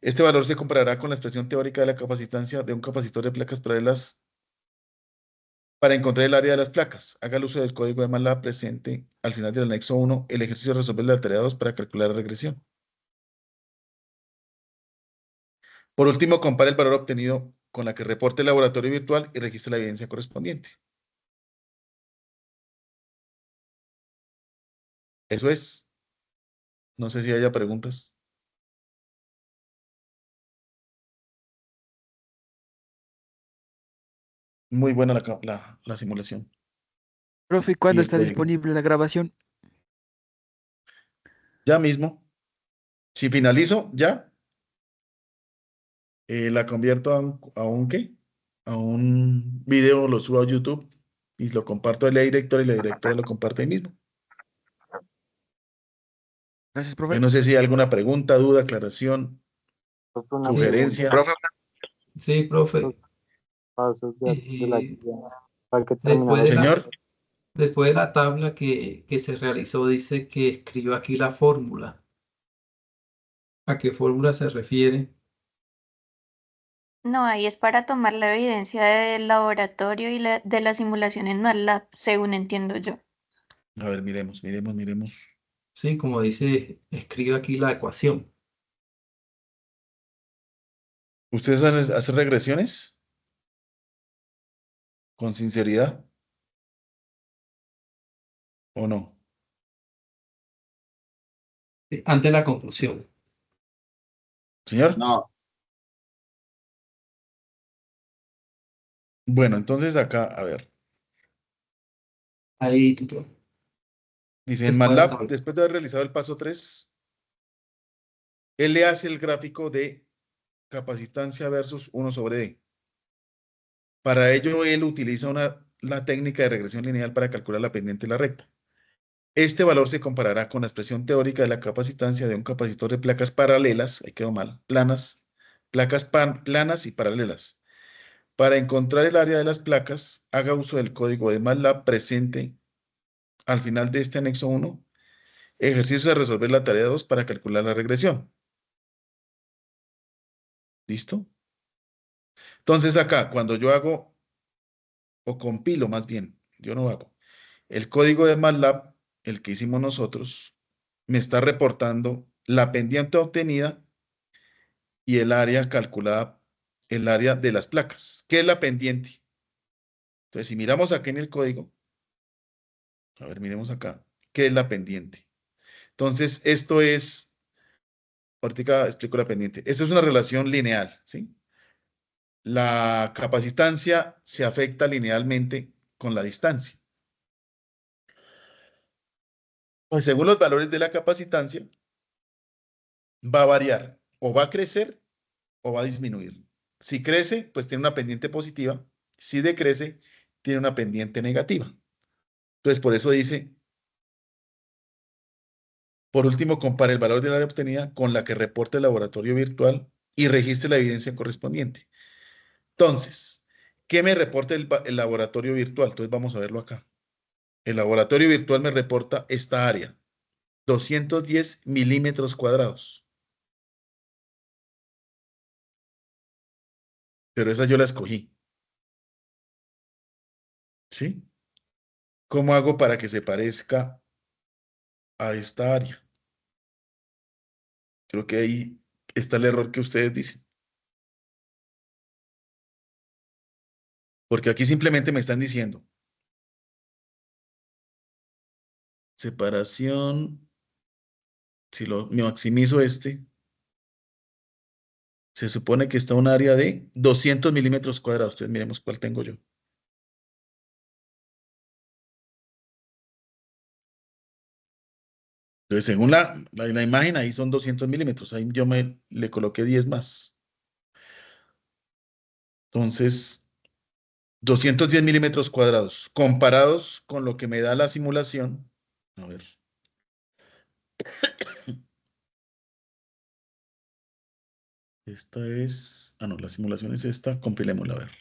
Este valor se comparará con la expresión teórica de la capacitancia de un capacitor de placas paralelas para encontrar el área de las placas. Haga el uso del código de MATLAB presente al final del anexo 1, el ejercicio de resolver la tarea 2 para calcular la regresión. Por último, compare el valor obtenido con la que reporte el laboratorio virtual y registre la evidencia correspondiente. Eso es. No sé si haya preguntas. Muy buena la simulación. Profe, Y ¿cuándo el está código. disponible la grabación? Ya mismo. Si finalizo, ya. La convierto ¿qué? A un video, lo subo a YouTube y lo comparto a la directora y la directora lo comparte ahí mismo. Gracias, profe. No sé si hay alguna pregunta, duda, aclaración, Una sugerencia. pregunta. Sí, profe. Pasos de la Y guía para que después terminara. de Señor, después de la tabla que se realizó, dice que escriba aquí la fórmula. ¿A qué fórmula se refiere? No, ahí es para tomar la evidencia del laboratorio y de la simulación en MATLAB, según entiendo yo. a ver, miremos. Sí, como dice, escriba aquí la ecuación. ¿Ustedes hacen regresiones? ¿Con sinceridad? ¿O no? Ante la conclusión. Señor. No. Bueno, entonces acá, a ver. Ahí, tutor. Dice, en Después de la MATLAB, tabla. después de haber realizado el paso 3, él le hace el gráfico de capacitancia versus 1 sobre D. Para ello, él utiliza la técnica de regresión lineal para calcular la pendiente y la recta. Este valor se comparará con la expresión teórica de la capacitancia de un capacitor de placas paralelas, ahí quedó mal, planas y paralelas. Para encontrar el área de las placas, haga uso del código de MATLAB presente al final de este anexo 1, ejercicio de resolver la tarea 2 para calcular la regresión. ¿Listo? Entonces acá, cuando yo hago, o compilo más bien, yo no hago, el código de MATLAB, el que hicimos nosotros, me está reportando la pendiente obtenida y el área calculada, el área de las placas. ¿Qué es la pendiente? Entonces, si miramos aquí en el código, a ver, miremos acá, ¿qué es la pendiente? Entonces, esto es, ahorita explico la pendiente. Esto es una relación lineal, ¿sí? La capacitancia se afecta linealmente con la distancia. Pues según los valores de la capacitancia, va a variar, o va a crecer o va a disminuir. Si crece, pues tiene una pendiente positiva. Si decrece, tiene una pendiente negativa. Entonces, por eso dice, por último, compare el valor del área obtenida con la que reporta el laboratorio virtual y registre la evidencia correspondiente. Entonces, ¿qué me reporta el laboratorio virtual? Entonces, vamos a verlo acá. El laboratorio virtual me reporta esta área, 210 milímetros cuadrados. Pero esa yo la escogí. ¿Sí? ¿Cómo hago para que se parezca a esta área? Creo que ahí está el error que ustedes dicen. Porque aquí simplemente me están diciendo separación, si lo maximizo se supone que está un área de 200 milímetros cuadrados. Entonces miremos cuál tengo yo. Entonces, según la imagen, ahí son 200 milímetros. Ahí yo le coloqué 10 más. Entonces, 210 milímetros cuadrados, comparados con lo que me da la simulación. A ver. Esta es... Ah, no, la simulación es esta. Compilémosla, a ver.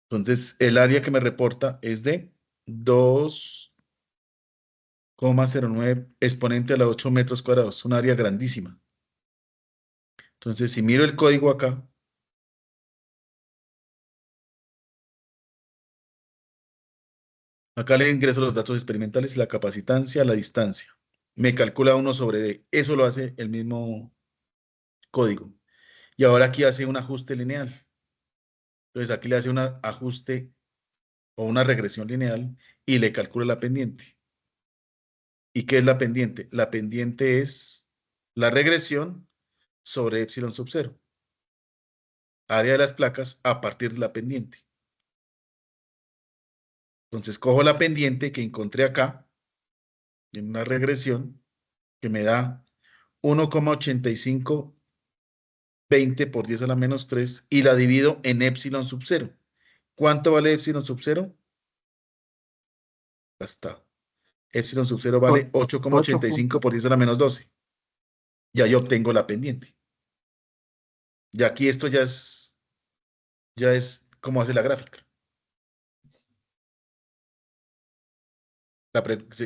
Entonces, el área que me reporta es de 2,09 exponente a la 8 metros cuadrados. Es un área grandísima. Entonces, si miro el código acá, acá le ingreso los datos experimentales, la capacitancia, la distancia. Me calcula 1 sobre D. Eso lo hace el mismo código. Y ahora aquí hace un ajuste lineal. Entonces aquí le hace un ajuste o una regresión lineal y le calcula la pendiente. ¿Y qué es la pendiente? La pendiente es la regresión sobre epsilon sub 0. Área de las placas a partir de la pendiente. Entonces cojo la pendiente que encontré acá en una regresión que me da 1,8520 por 10 a la menos 3 y la divido en epsilon sub 0. ¿Cuánto vale epsilon sub 0? Ya está. Epsilon sub 0 vale 8,85 por 10 a la menos 12. Ya yo obtengo la pendiente. Y aquí esto ya es cómo hace la gráfica.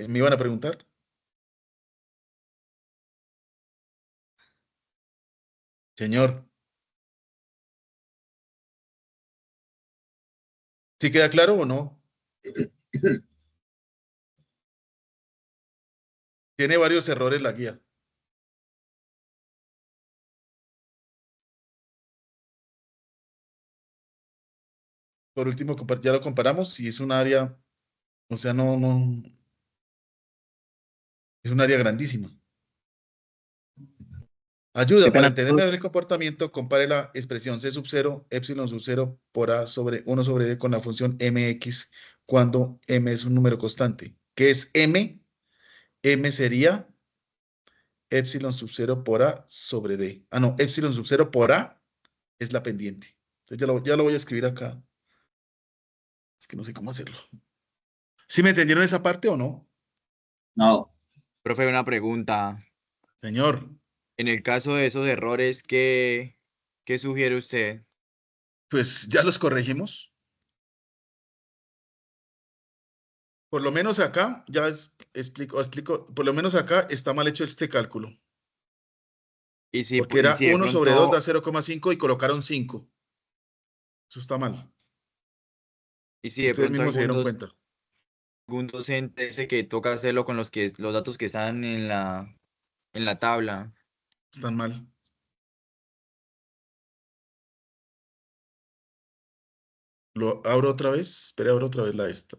¿Me iban a preguntar? Señor. ¿Sí queda claro o no? Tiene varios errores la guía. Por último, ya lo comparamos y es un área, o sea, no, es un área grandísima. Ayuda, para entender mejor el comportamiento, compare la expresión C sub 0, epsilon sub 0 por A sobre 1 sobre D con la función mx cuando m es un número constante. ¿Qué es m? M sería epsilon sub 0 por A sobre D. Ah, no, epsilon sub 0 por A es la pendiente. Entonces ya lo voy a escribir acá. Es que no sé cómo hacerlo. ¿Sí me entendieron esa parte o no? No. Profe, una pregunta. Señor. En el caso de esos errores, ¿qué sugiere usted? Pues ya los corregimos. Por lo menos acá, ya explico, por lo menos acá está mal hecho este cálculo. Y si, porque era si 1 sobre 2 da 0,5 y colocaron 5. Eso está mal. Y si de Ustedes pronto mismos se dieron cuenta. algún docente dice que toca hacerlo con los datos que están en la tabla. Están mal. Lo abro otra vez. Espera, abro otra vez la esta.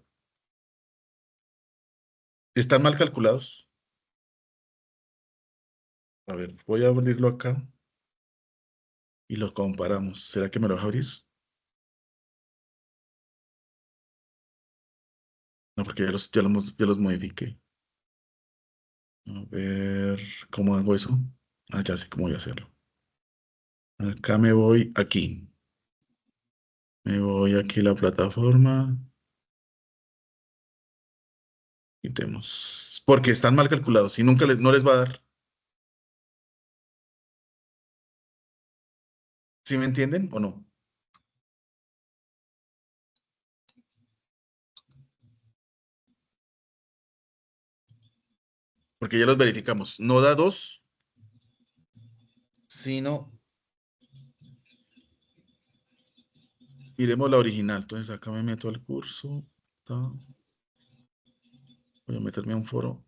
Están mal calculados. A ver, voy a abrirlo acá. Y lo comparamos. ¿Será que me lo deja abrir? No, porque ya los modifiqué. A ver, ¿cómo hago eso? Ah, ya sé cómo voy a hacerlo. Acá me voy aquí. Me voy aquí a la plataforma. Quitemos. Porque están mal calculados y nunca no les va a dar. ¿Sí me entienden o no? Porque ya los verificamos. No da 2, sino... Miremos la original. Entonces acá me meto al curso. Voy a meterme a un foro.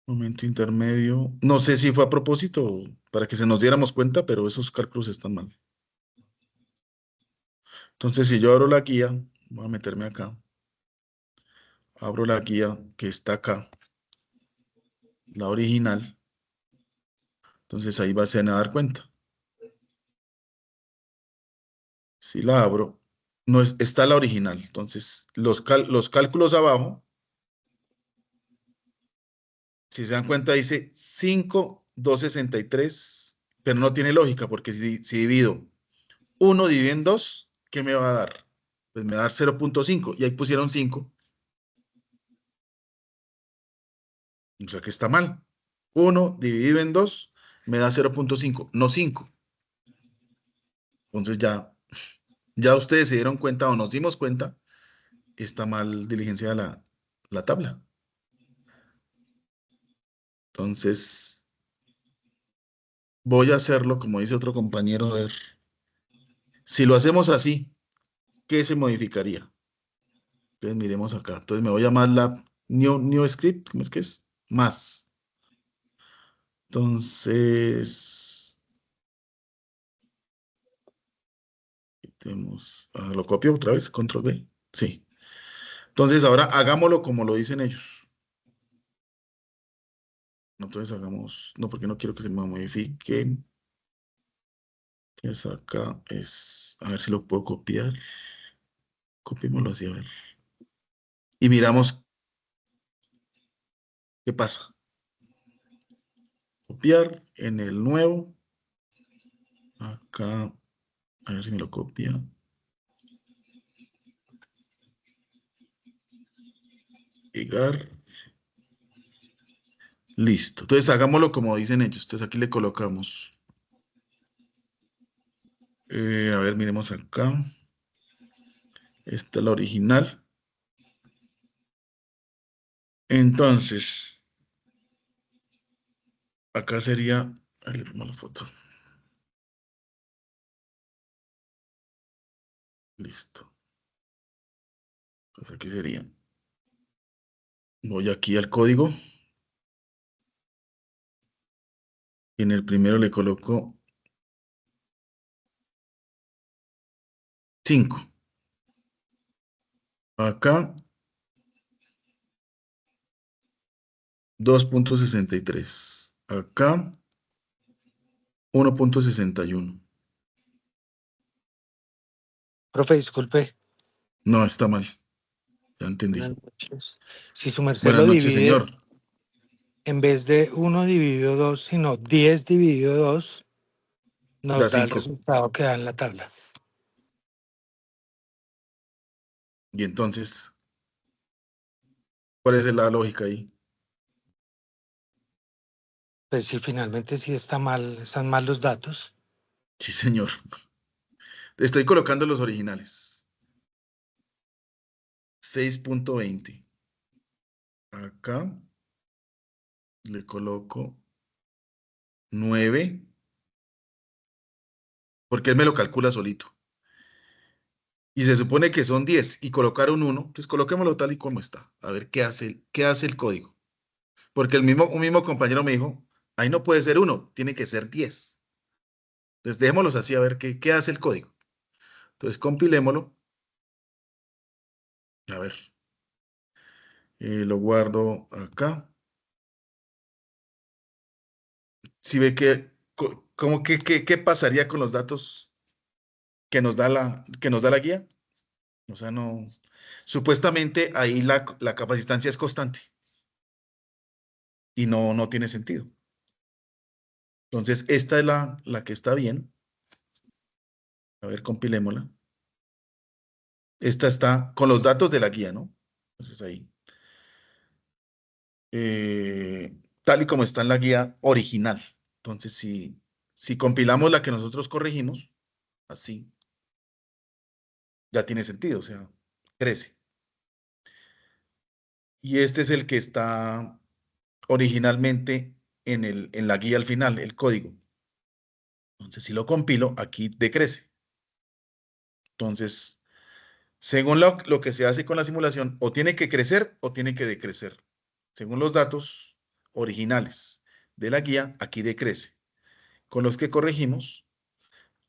Momento intermedio. No sé si fue a propósito para que se nos diéramos cuenta, pero esos cálculos están mal. Entonces, si yo abro la guía, voy a meterme acá. Abro la guía que está acá. La original. Entonces ahí se van a dar cuenta. Si la abro, no está la original. Entonces, los cálculos abajo, si se dan cuenta, dice 5,263, pero no tiene lógica, porque si divido 1 dividido en 2, ¿qué me va a dar? Pues me va a dar 0,5, y ahí pusieron 5. O sea que está mal. 1 dividido en 2 me da 0.5, no 5. Entonces ya ustedes se dieron cuenta o nos dimos cuenta, está mal diligenciada la tabla. Entonces, voy a hacerlo como dice otro compañero, a ver. Si lo hacemos así, ¿qué se modificaría? Entonces miremos acá. Entonces me voy a llamar la new script, ¿cómo es que es? Más. Entonces, lo copio otra vez, control V. Sí. Entonces ahora hagámoslo como lo dicen ellos. Entonces hagamos, no, porque no quiero que se me modifique. Entonces acá es, a ver si lo puedo copiar. Copiémoslo así, a ver. Y miramos qué pasa. Copiar en el nuevo. Acá, a ver si me lo copia. Pegar. Listo. Entonces hagámoslo como dicen ellos. Entonces aquí le colocamos. A ver, miremos acá. Esta es la original. Entonces, acá sería. Ahí le pongo la foto. Listo. Entonces aquí sería. Voy aquí al código. Y en el primero le coloco 5. Acá 2.63. Acá 1.61. Profe, disculpe. No, está mal. Ya entendí. Buenas noches. Si su merced Buenas lo noches, divide, señor. en vez de 1 dividido 2, sino 10 dividido 2, Da nos da el 5. resultado que da en la tabla. Y entonces, ¿cuál es la lógica ahí? Pues si finalmente sí están mal los datos. Sí, señor. Estoy colocando los originales. 6.20. Acá le coloco 9. Porque él me lo calcula solito. Y se supone que son 10 y colocar un 1, pues coloquémoslo tal y como está. A ver qué hace el código. Porque un mismo compañero me dijo, ahí no puede ser 1, tiene que ser 10. Entonces dejémoslos así a ver qué hace el código. Entonces compilémoslo. A ver. Lo guardo acá. Si ve ¿qué pasaría con los datos que nos da la guía? O sea, no. Supuestamente ahí la capacitancia es constante. Y no tiene sentido. Entonces, esta es la que está bien. A ver, compilémosla. Esta está con los datos de la guía, ¿no? Entonces ahí. Tal y como está en la guía original. Entonces, si compilamos la que nosotros corregimos, así, ya tiene sentido, o sea, crece. Y este es el que está originalmente en la guía al final, el código. Entonces, si lo compilo, aquí decrece. Entonces, según lo que se hace con la simulación, o tiene que crecer o tiene que decrecer. Según los datos originales de la guía, aquí decrece. Con los que corregimos,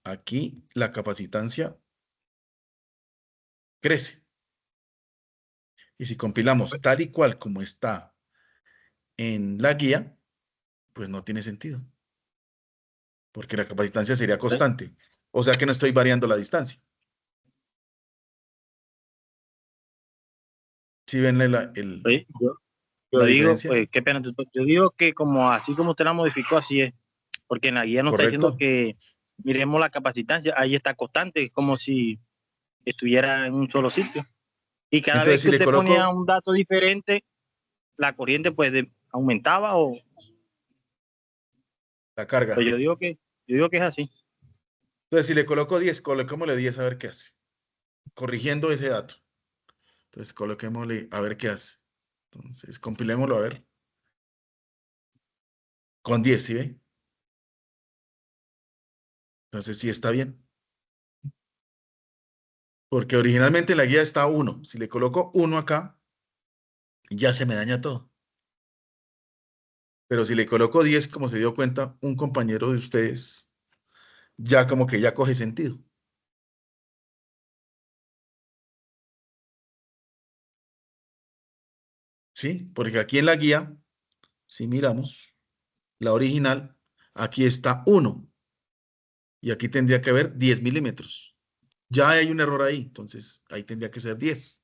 aquí la capacitancia crece. Y si compilamos tal y cual como está en la guía, pues no tiene sentido. Porque la capacitancia sería constante. O sea que no estoy variando la distancia. ¿Sí ven Oye, yo la digo, diferencia? pues, qué pena, yo digo que así como usted la modificó, así es. Porque en la guía nos está diciendo Correcto. que miremos la capacitancia, ahí está constante, es como si estuviera en un solo sitio. Y cada Entonces, vez si que le usted ponía coloco, un dato diferente, la corriente pues aumentaba o La carga. pues yo digo que es así. Entonces, si le coloco 10, coloquémosle 10 a ver qué hace. Corrigiendo ese dato. Entonces, coloquémosle a ver qué hace. Entonces, compilémoslo a ver. Con 10, ¿sí ve? Entonces, sí está bien. Porque originalmente en la guía está 1. Si le coloco 1 acá, ya se me daña todo. Pero si le coloco 10, como se dio cuenta, un compañero de ustedes, ya como que ya coge sentido. ¿Sí? Porque aquí en la guía, si miramos, la original, aquí está 1. Y aquí tendría que haber 10 milímetros. Ya hay un error ahí, entonces ahí tendría que ser 10.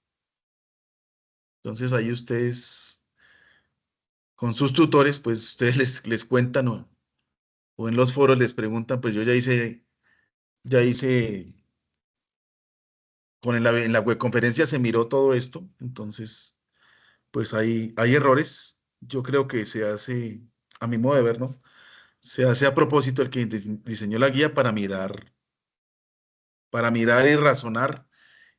Entonces ahí ustedes, con sus tutores, pues ustedes les cuentan o en los foros les preguntan, pues yo ya hice, en la webconferencia se miró todo esto, entonces pues hay errores. Yo creo que se hace, a mi modo de ver, ¿no? Se hace a propósito el que diseñó la guía para mirar y razonar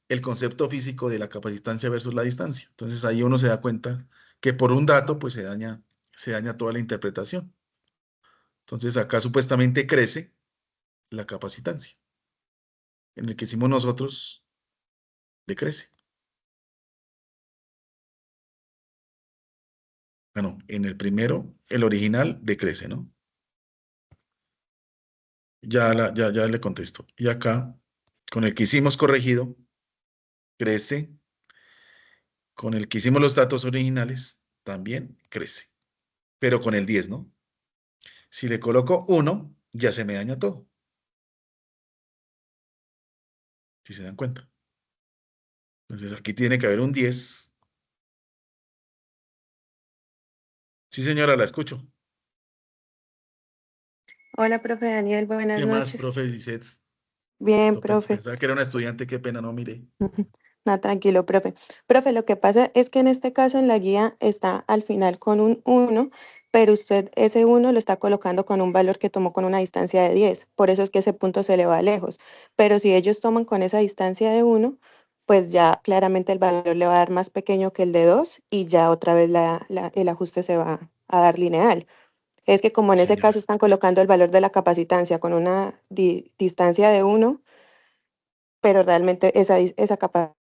el concepto físico de la capacitancia versus la distancia. Entonces ahí uno se da cuenta que por un dato pues se daña toda la interpretación. Entonces acá supuestamente crece la capacitancia. En el que hicimos nosotros, decrece. Bueno, en el primero, el original decrece, ¿no? Ya le contesto. Y acá, con el que hicimos corregido, crece. Con el que hicimos los datos originales, también crece. Pero con el 10, ¿no? Si le coloco 1, ya se me daña todo. Si se dan cuenta. Entonces aquí tiene que haber un 10. Sí, señora, la escucho. Hola, profe Daniel, buenas ¿Qué más, noches. profe Lisset? Bien, No, profe. pensaba que era una estudiante, qué pena, no mire. No, tranquilo, profe. Profe, lo que pasa es que en este caso en la guía está al final con un 1, pero usted ese 1 lo está colocando con un valor que tomó con una distancia de 10. Por eso es que ese punto se le va lejos. Pero si ellos toman con esa distancia de 1, pues ya claramente el valor le va a dar más pequeño que el de 2 y ya otra vez el ajuste se va a dar lineal. Es que como en ese caso están colocando el valor de la capacitancia con una distancia de 1, pero realmente esa capacidad.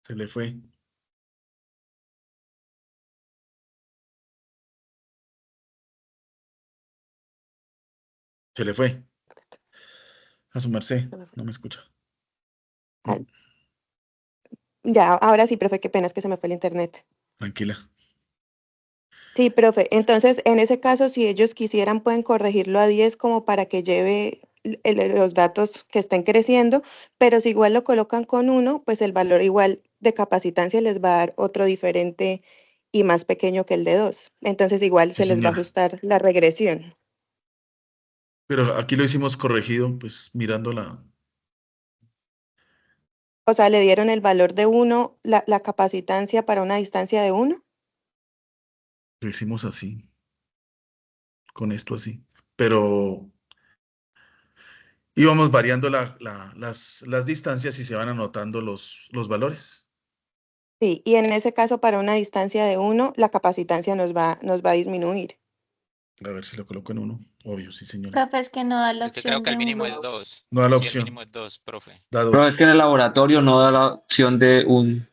Se le fue. Se le fue. A su merced. No me escucha. Ya, ahora sí, profe, qué pena, es que se me fue el internet. Tranquila. Sí, profe, entonces en ese caso, si ellos quisieran, pueden corregirlo a 10 como para que lleve los datos que estén creciendo, pero si igual lo colocan con 1, pues el valor igual de capacitancia les va a dar otro diferente y más pequeño que el de 2. Entonces igual Sí, se les va a señora. ajustar la regresión. Pero aquí lo hicimos corregido, pues mirando la... O sea, le dieron el valor de 1, la capacitancia para una distancia de 1. Lo hicimos así. Con esto así. Pero íbamos variando las distancias y se van anotando los valores. Sí, y en ese caso para una distancia de 1, la capacitancia nos va a disminuir. A ver si lo coloco en 1. Obvio, sí, señora. Profe, es que no da la Es que creo opción que de el mínimo 1. es 2. No da la Sí, el opción. mínimo es 2, profe. Da Pero es 2. que en el laboratorio no da la opción de un...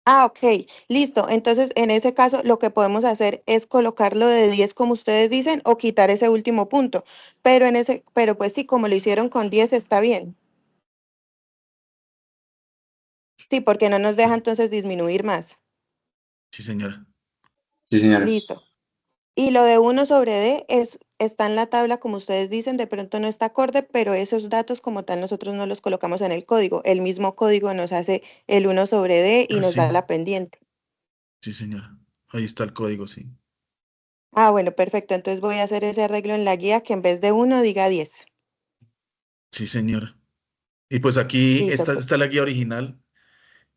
Ah, ok, listo. Entonces, en ese caso, lo que podemos hacer es colocarlo de 10 como ustedes dicen o quitar ese último punto. Pero pues sí, como lo hicieron con 10 está bien. Sí, porque no nos deja entonces disminuir más. Sí, señora. Sí, señora. Listo. Y lo de 1 sobre D está en la tabla, como ustedes dicen, de pronto no está acorde, pero esos datos como tal nosotros no los colocamos en el código. El mismo código nos hace el 1 sobre D y Ah, nos da sí. la pendiente. Sí, señora. Ahí está el código, sí. Ah, bueno, perfecto. Entonces voy a hacer ese arreglo en la guía que en vez de 1 diga 10. Sí, señora. Y pues aquí Listo, está la guía original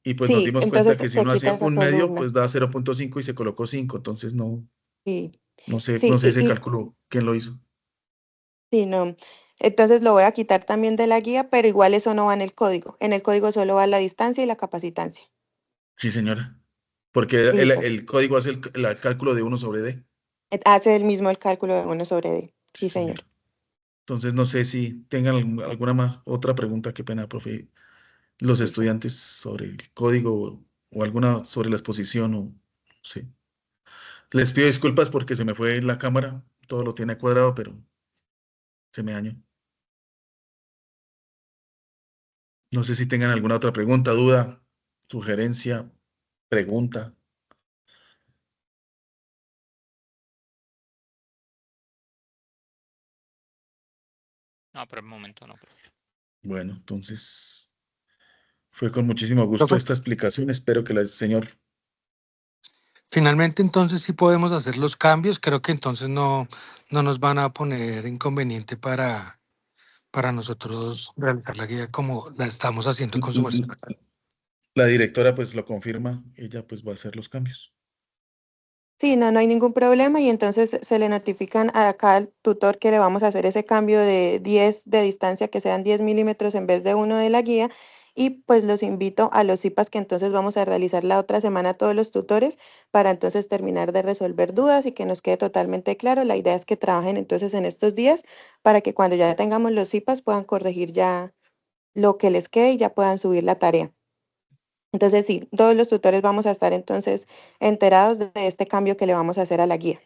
Y pues nos Sí, dimos cuenta entonces que si se uno hace quita esa un medio, columna. pues da 0.5 y se colocó 5. Entonces no, Sí, no sé, sí, no sé ese cálculo, ¿quién lo hizo? sí, no. Entonces lo voy a quitar también de la guía, pero igual eso no va en el código. En el código solo va la distancia y la capacitancia. Sí, señora. Porque el, Listo. el código hace el cálculo de 1 sobre D. Hace el mismo el cálculo de 1 sobre D. Sí, Sí, señor. señor. Entonces no sé si tengan alguna más, otra pregunta, qué pena, profe, los Listo. estudiantes sobre el código o alguna sobre la exposición o sí. Les pido disculpas porque se me fue la cámara, todo lo tiene cuadrado, pero se me dañó. No sé si tengan alguna otra pregunta, duda, sugerencia, pregunta. No, por el momento no, profe. Bueno, entonces fue con muchísimo gusto Profe, esta explicación. Espero que el señor... finalmente entonces sí podemos hacer los cambios. Creo que entonces no nos van a poner inconveniente para nosotros realizar la guía como la estamos haciendo con su merced. La directora pues lo confirma, ella pues va a hacer los cambios. Sí, no hay ningún problema y entonces se le notifican acá al tutor que le vamos a hacer ese cambio de 10 de distancia, que sean 10 milímetros en vez de 1 de la guía. Y pues los invito a los CIPAS que entonces vamos a realizar la otra semana todos los tutores para entonces terminar de resolver dudas y que nos quede totalmente claro. La idea es que trabajen entonces en estos días para que cuando ya tengamos los CIPAS puedan corregir ya lo que les quede y ya puedan subir la tarea. Entonces, sí, todos los tutores vamos a estar entonces enterados de este cambio que le vamos a hacer a la guía.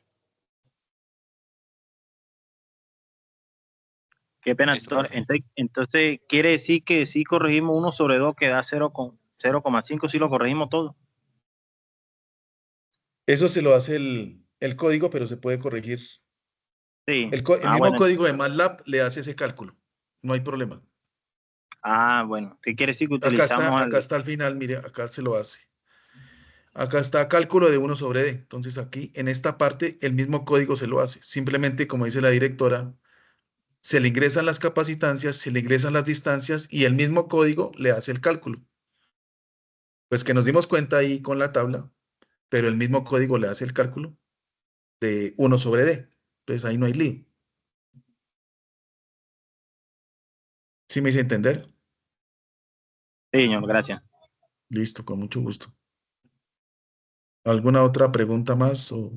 Qué pena, Listo, tutor. profe. Entonces, quiere decir que sí corregimos 1 sobre 2 que da 0,5, sí lo corregimos todo. Eso se lo hace el código, pero se puede corregir. Sí. El mismo Bueno. código de MATLAB le hace ese cálculo. No hay problema. Bueno. ¿Qué quiere decir que Acá está, utilizamos acá está al final, mire, acá se lo hace. Acá está cálculo de 1 sobre D. Entonces aquí, en esta parte, el mismo código se lo hace. Simplemente, como dice la directora, se le ingresan las capacitancias, se le ingresan las distancias y el mismo código le hace el cálculo. Pues que nos dimos cuenta ahí con la tabla, pero el mismo código le hace el cálculo de 1 sobre D. Entonces ahí no hay lío. ¿Sí me hice entender? Sí, señor, gracias. Listo, con mucho gusto. ¿Alguna otra pregunta más? ¿O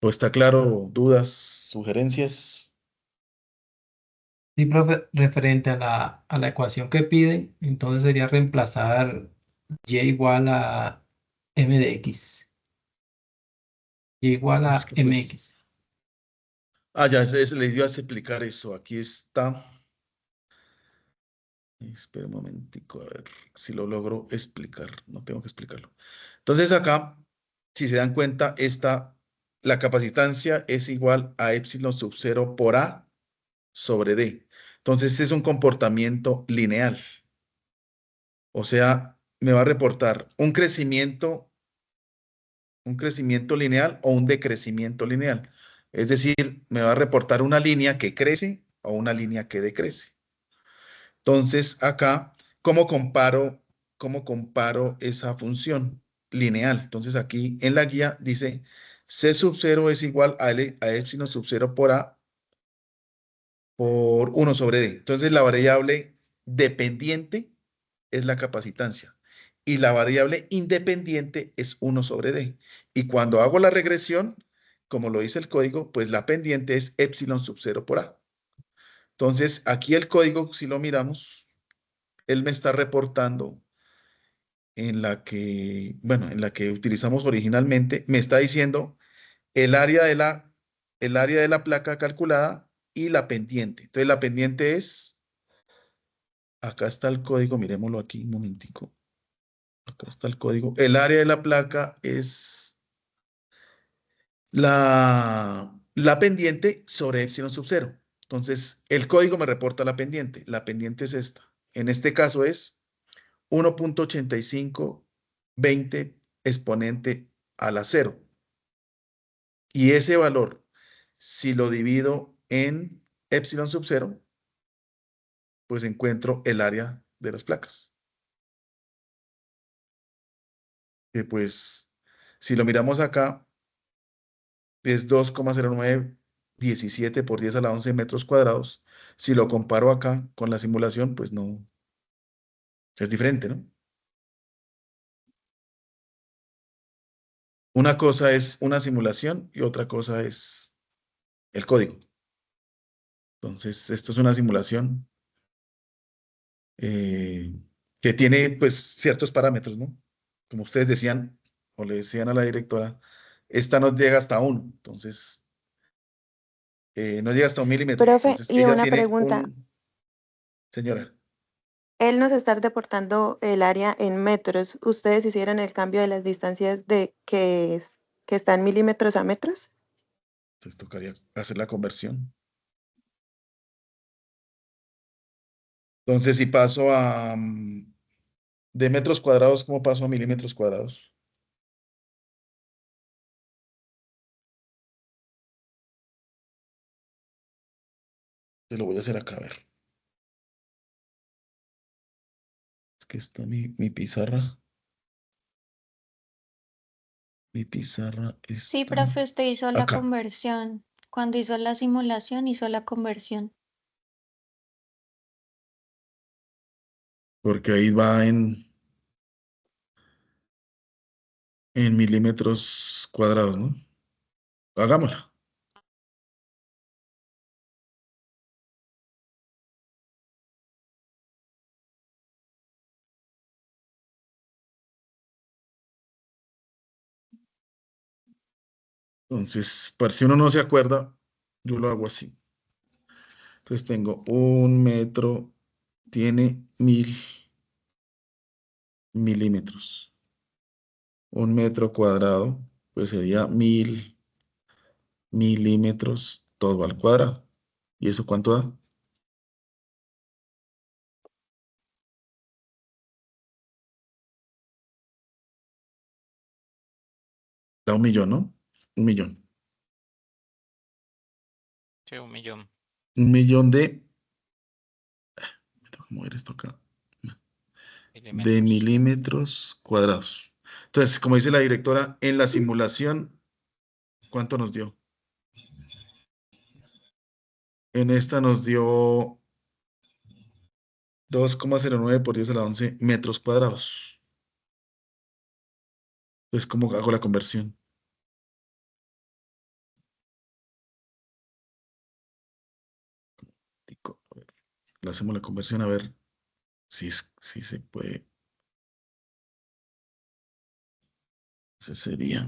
está claro? ¿Dudas? ¿Sugerencias? Sí, profe, referente a la ecuación que piden, entonces sería reemplazar y igual a m de x, y igual Es a que pues... mx. ya les iba a explicar eso. Aquí está. Espera un momentico, a ver si lo logro explicar. No tengo que explicarlo. Entonces acá, si se dan cuenta, la capacitancia es igual a epsilon sub 0 por A sobre D. Entonces este es un comportamiento lineal. O sea, me va a reportar un crecimiento lineal o un decrecimiento lineal. Es decir, me va a reportar una línea que crece o una línea que decrece. Entonces, acá, cómo comparo esa función lineal? Entonces, aquí en la guía dice C sub 0 es igual a epsilon sub 0 por A por 1 sobre D. Entonces, la variable dependiente es la capacitancia y la variable independiente es 1 sobre D. Y cuando hago la regresión, como lo dice el código, pues la pendiente es epsilon sub 0 por A. Entonces, aquí el código, si lo miramos, él me está reportando en la que utilizamos originalmente, me está diciendo el área de la placa calculada y la pendiente. Entonces, la pendiente es, acá está el código, miremoslo aquí un momentico. Acá está el código. El área de la placa es la pendiente sobre epsilon sub 0. Entonces, el código me reporta la pendiente. La pendiente es esta. En este caso es 1.8520 exponente a la 0. Y ese valor, si lo divido en epsilon sub 0, pues encuentro el área de las placas. Que pues, si lo miramos acá, es 2,0917 por 10 a la 11 metros cuadrados. Si lo comparo acá con la simulación, pues no, es diferente, ¿no? Una cosa es una simulación y otra cosa es el código. Entonces, esto es una simulación que tiene pues ciertos parámetros, ¿no? Como ustedes decían o le decían a la directora, esta no llega hasta 1, entonces no llega hasta 1 milímetro. Profe, Entonces, y ella una tiene pregunta. Señora. Él nos está reportando el área en metros. ¿Ustedes hicieron el cambio de las distancias de que está en milímetros a metros? Entonces tocaría hacer la conversión. Entonces, si paso de metros cuadrados, ¿cómo paso a milímetros cuadrados? Te lo voy a hacer acá, a ver. Es que está mi pizarra. Mi pizarra Sí, está profe, usted hizo la acá. conversión. Cuando hizo la simulación, hizo la conversión. Porque ahí va en milímetros cuadrados, ¿no? Hagámosla. Entonces, por si uno no se acuerda, yo lo hago así. Entonces tengo 1 metro, tiene 1000 milímetros. 1 metro cuadrado, pues sería 1000 milímetros todo al cuadrado. ¿Y eso cuánto da? Da 1 millón, ¿no? 1 millón. Sí, 1 millón. 1 millón de... Tengo que mover esto acá. De Milímetros. milímetros cuadrados. Entonces, como dice la directora, en la simulación, ¿cuánto nos dio? En esta nos dio 2,09 por 10 a la 11 metros cuadrados. Entonces, ¿cómo hago la conversión? A ver, le hacemos la conversión a ver si se puede. Ese sería.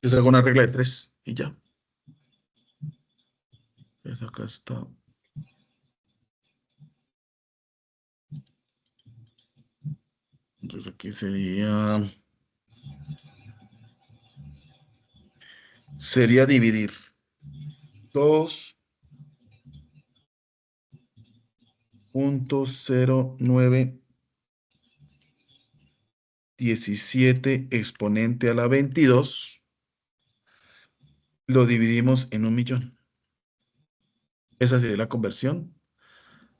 Yo hago una regla de 3 y ya. Entonces acá está. Entonces aquí sería dividir 2,0917 exponente a la 22. Lo dividimos en 1 millón. Esa sería la conversión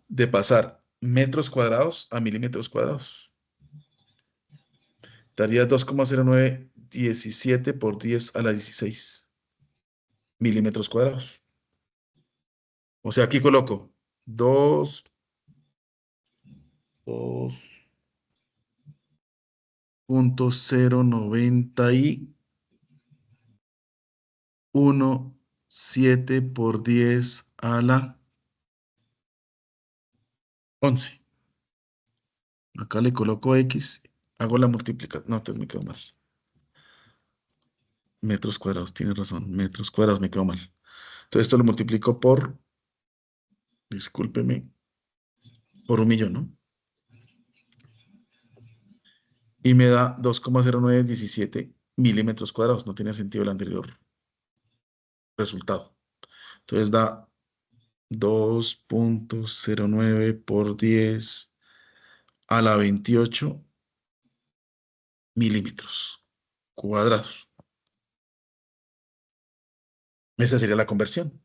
de pasar metros cuadrados a milímetros cuadrados. Daría 2,0917 por 10 a la 16 milímetros cuadrados. O sea, aquí coloco 2,0917 por 10 a la 11. Acá le coloco X, hago la multiplicación. No, entonces me quedo mal. Metros cuadrados, tiene razón. Metros cuadrados, me quedo mal. Entonces esto lo multiplico por, discúlpeme, por 1 millón, ¿no? Y me da 2,0917 milímetros cuadrados. No tenía sentido el anterior resultado. Entonces da 2,09 por 10 a la 28 milímetros cuadrados. Esa sería la conversión.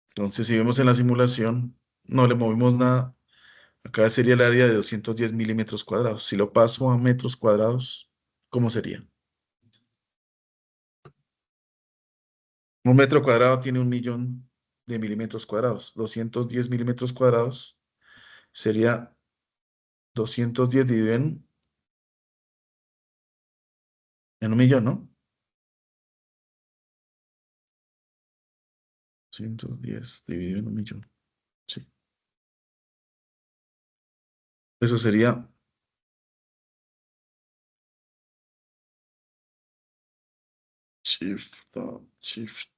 Entonces, si vemos en la simulación, no le movimos nada. Acá sería el área de 210 milímetros cuadrados. Si lo paso a metros cuadrados, ¿cómo sería? Un metro cuadrado tiene 1.000.000 de milímetros cuadrados. 210 milímetros cuadrados sería 210 dividido en 1.000.000, ¿no? 110 dividido en 1.000.000. Sí. Eso sería shift.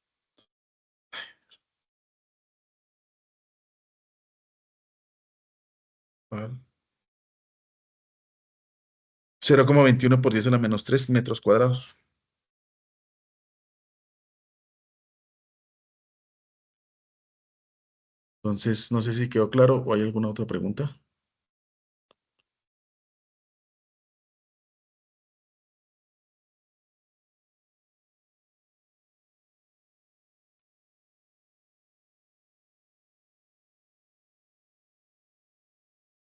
Vale. 0,21 por 10 a la menos 3 metros cuadrados. Entonces, no sé si quedó claro o hay alguna otra pregunta.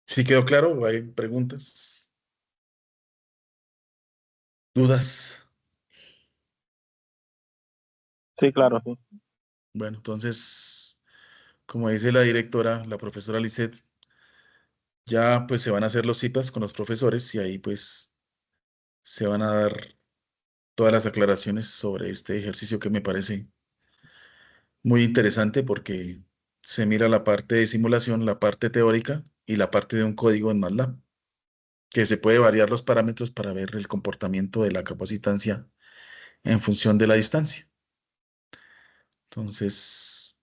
¿Sí quedó claro o hay preguntas? ¿Dudas? Sí, claro, sí. Bueno, entonces, como dice la directora, la profesora Lisset, ya pues se van a hacer los citas con los profesores y ahí pues se van a dar todas las aclaraciones sobre este ejercicio que me parece muy interesante porque se mira la parte de simulación, la parte teórica y la parte de un código en MATLAB, que se puede variar los parámetros para ver el comportamiento de la capacitancia en función de la distancia. Entonces,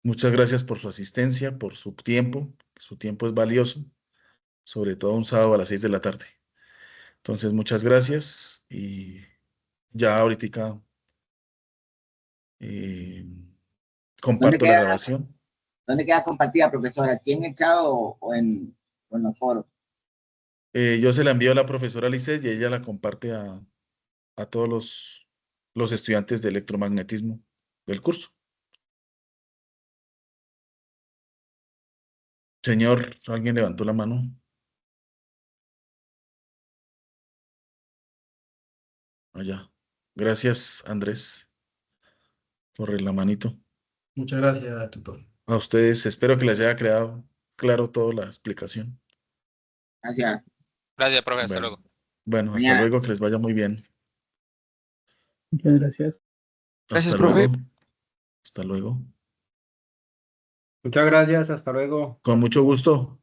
muchas gracias por su asistencia, por su tiempo. Su tiempo es valioso, sobre todo un sábado a las 6 de la tarde. Entonces, muchas gracias y ya ahorita eh, ¿Dónde comparto la queda, grabación. dónde queda compartida, profesora? ¿Aquí en el chat o en los foros? Yo se la envío a la profesora Lices y ella la comparte a todos los estudiantes de electromagnetismo del curso. Señor, alguien levantó la mano. Allá. Gracias, Andrés, por la manito. Muchas gracias, tutor. A ustedes, espero que les haya quedado claro toda la explicación. Gracias. Gracias, profe. Hasta Bueno, luego. bueno, hasta Mañana. luego, que les vaya muy bien. Muchas gracias. Hasta Gracias, profe. luego. Hasta luego. Muchas gracias, hasta luego. Con mucho gusto.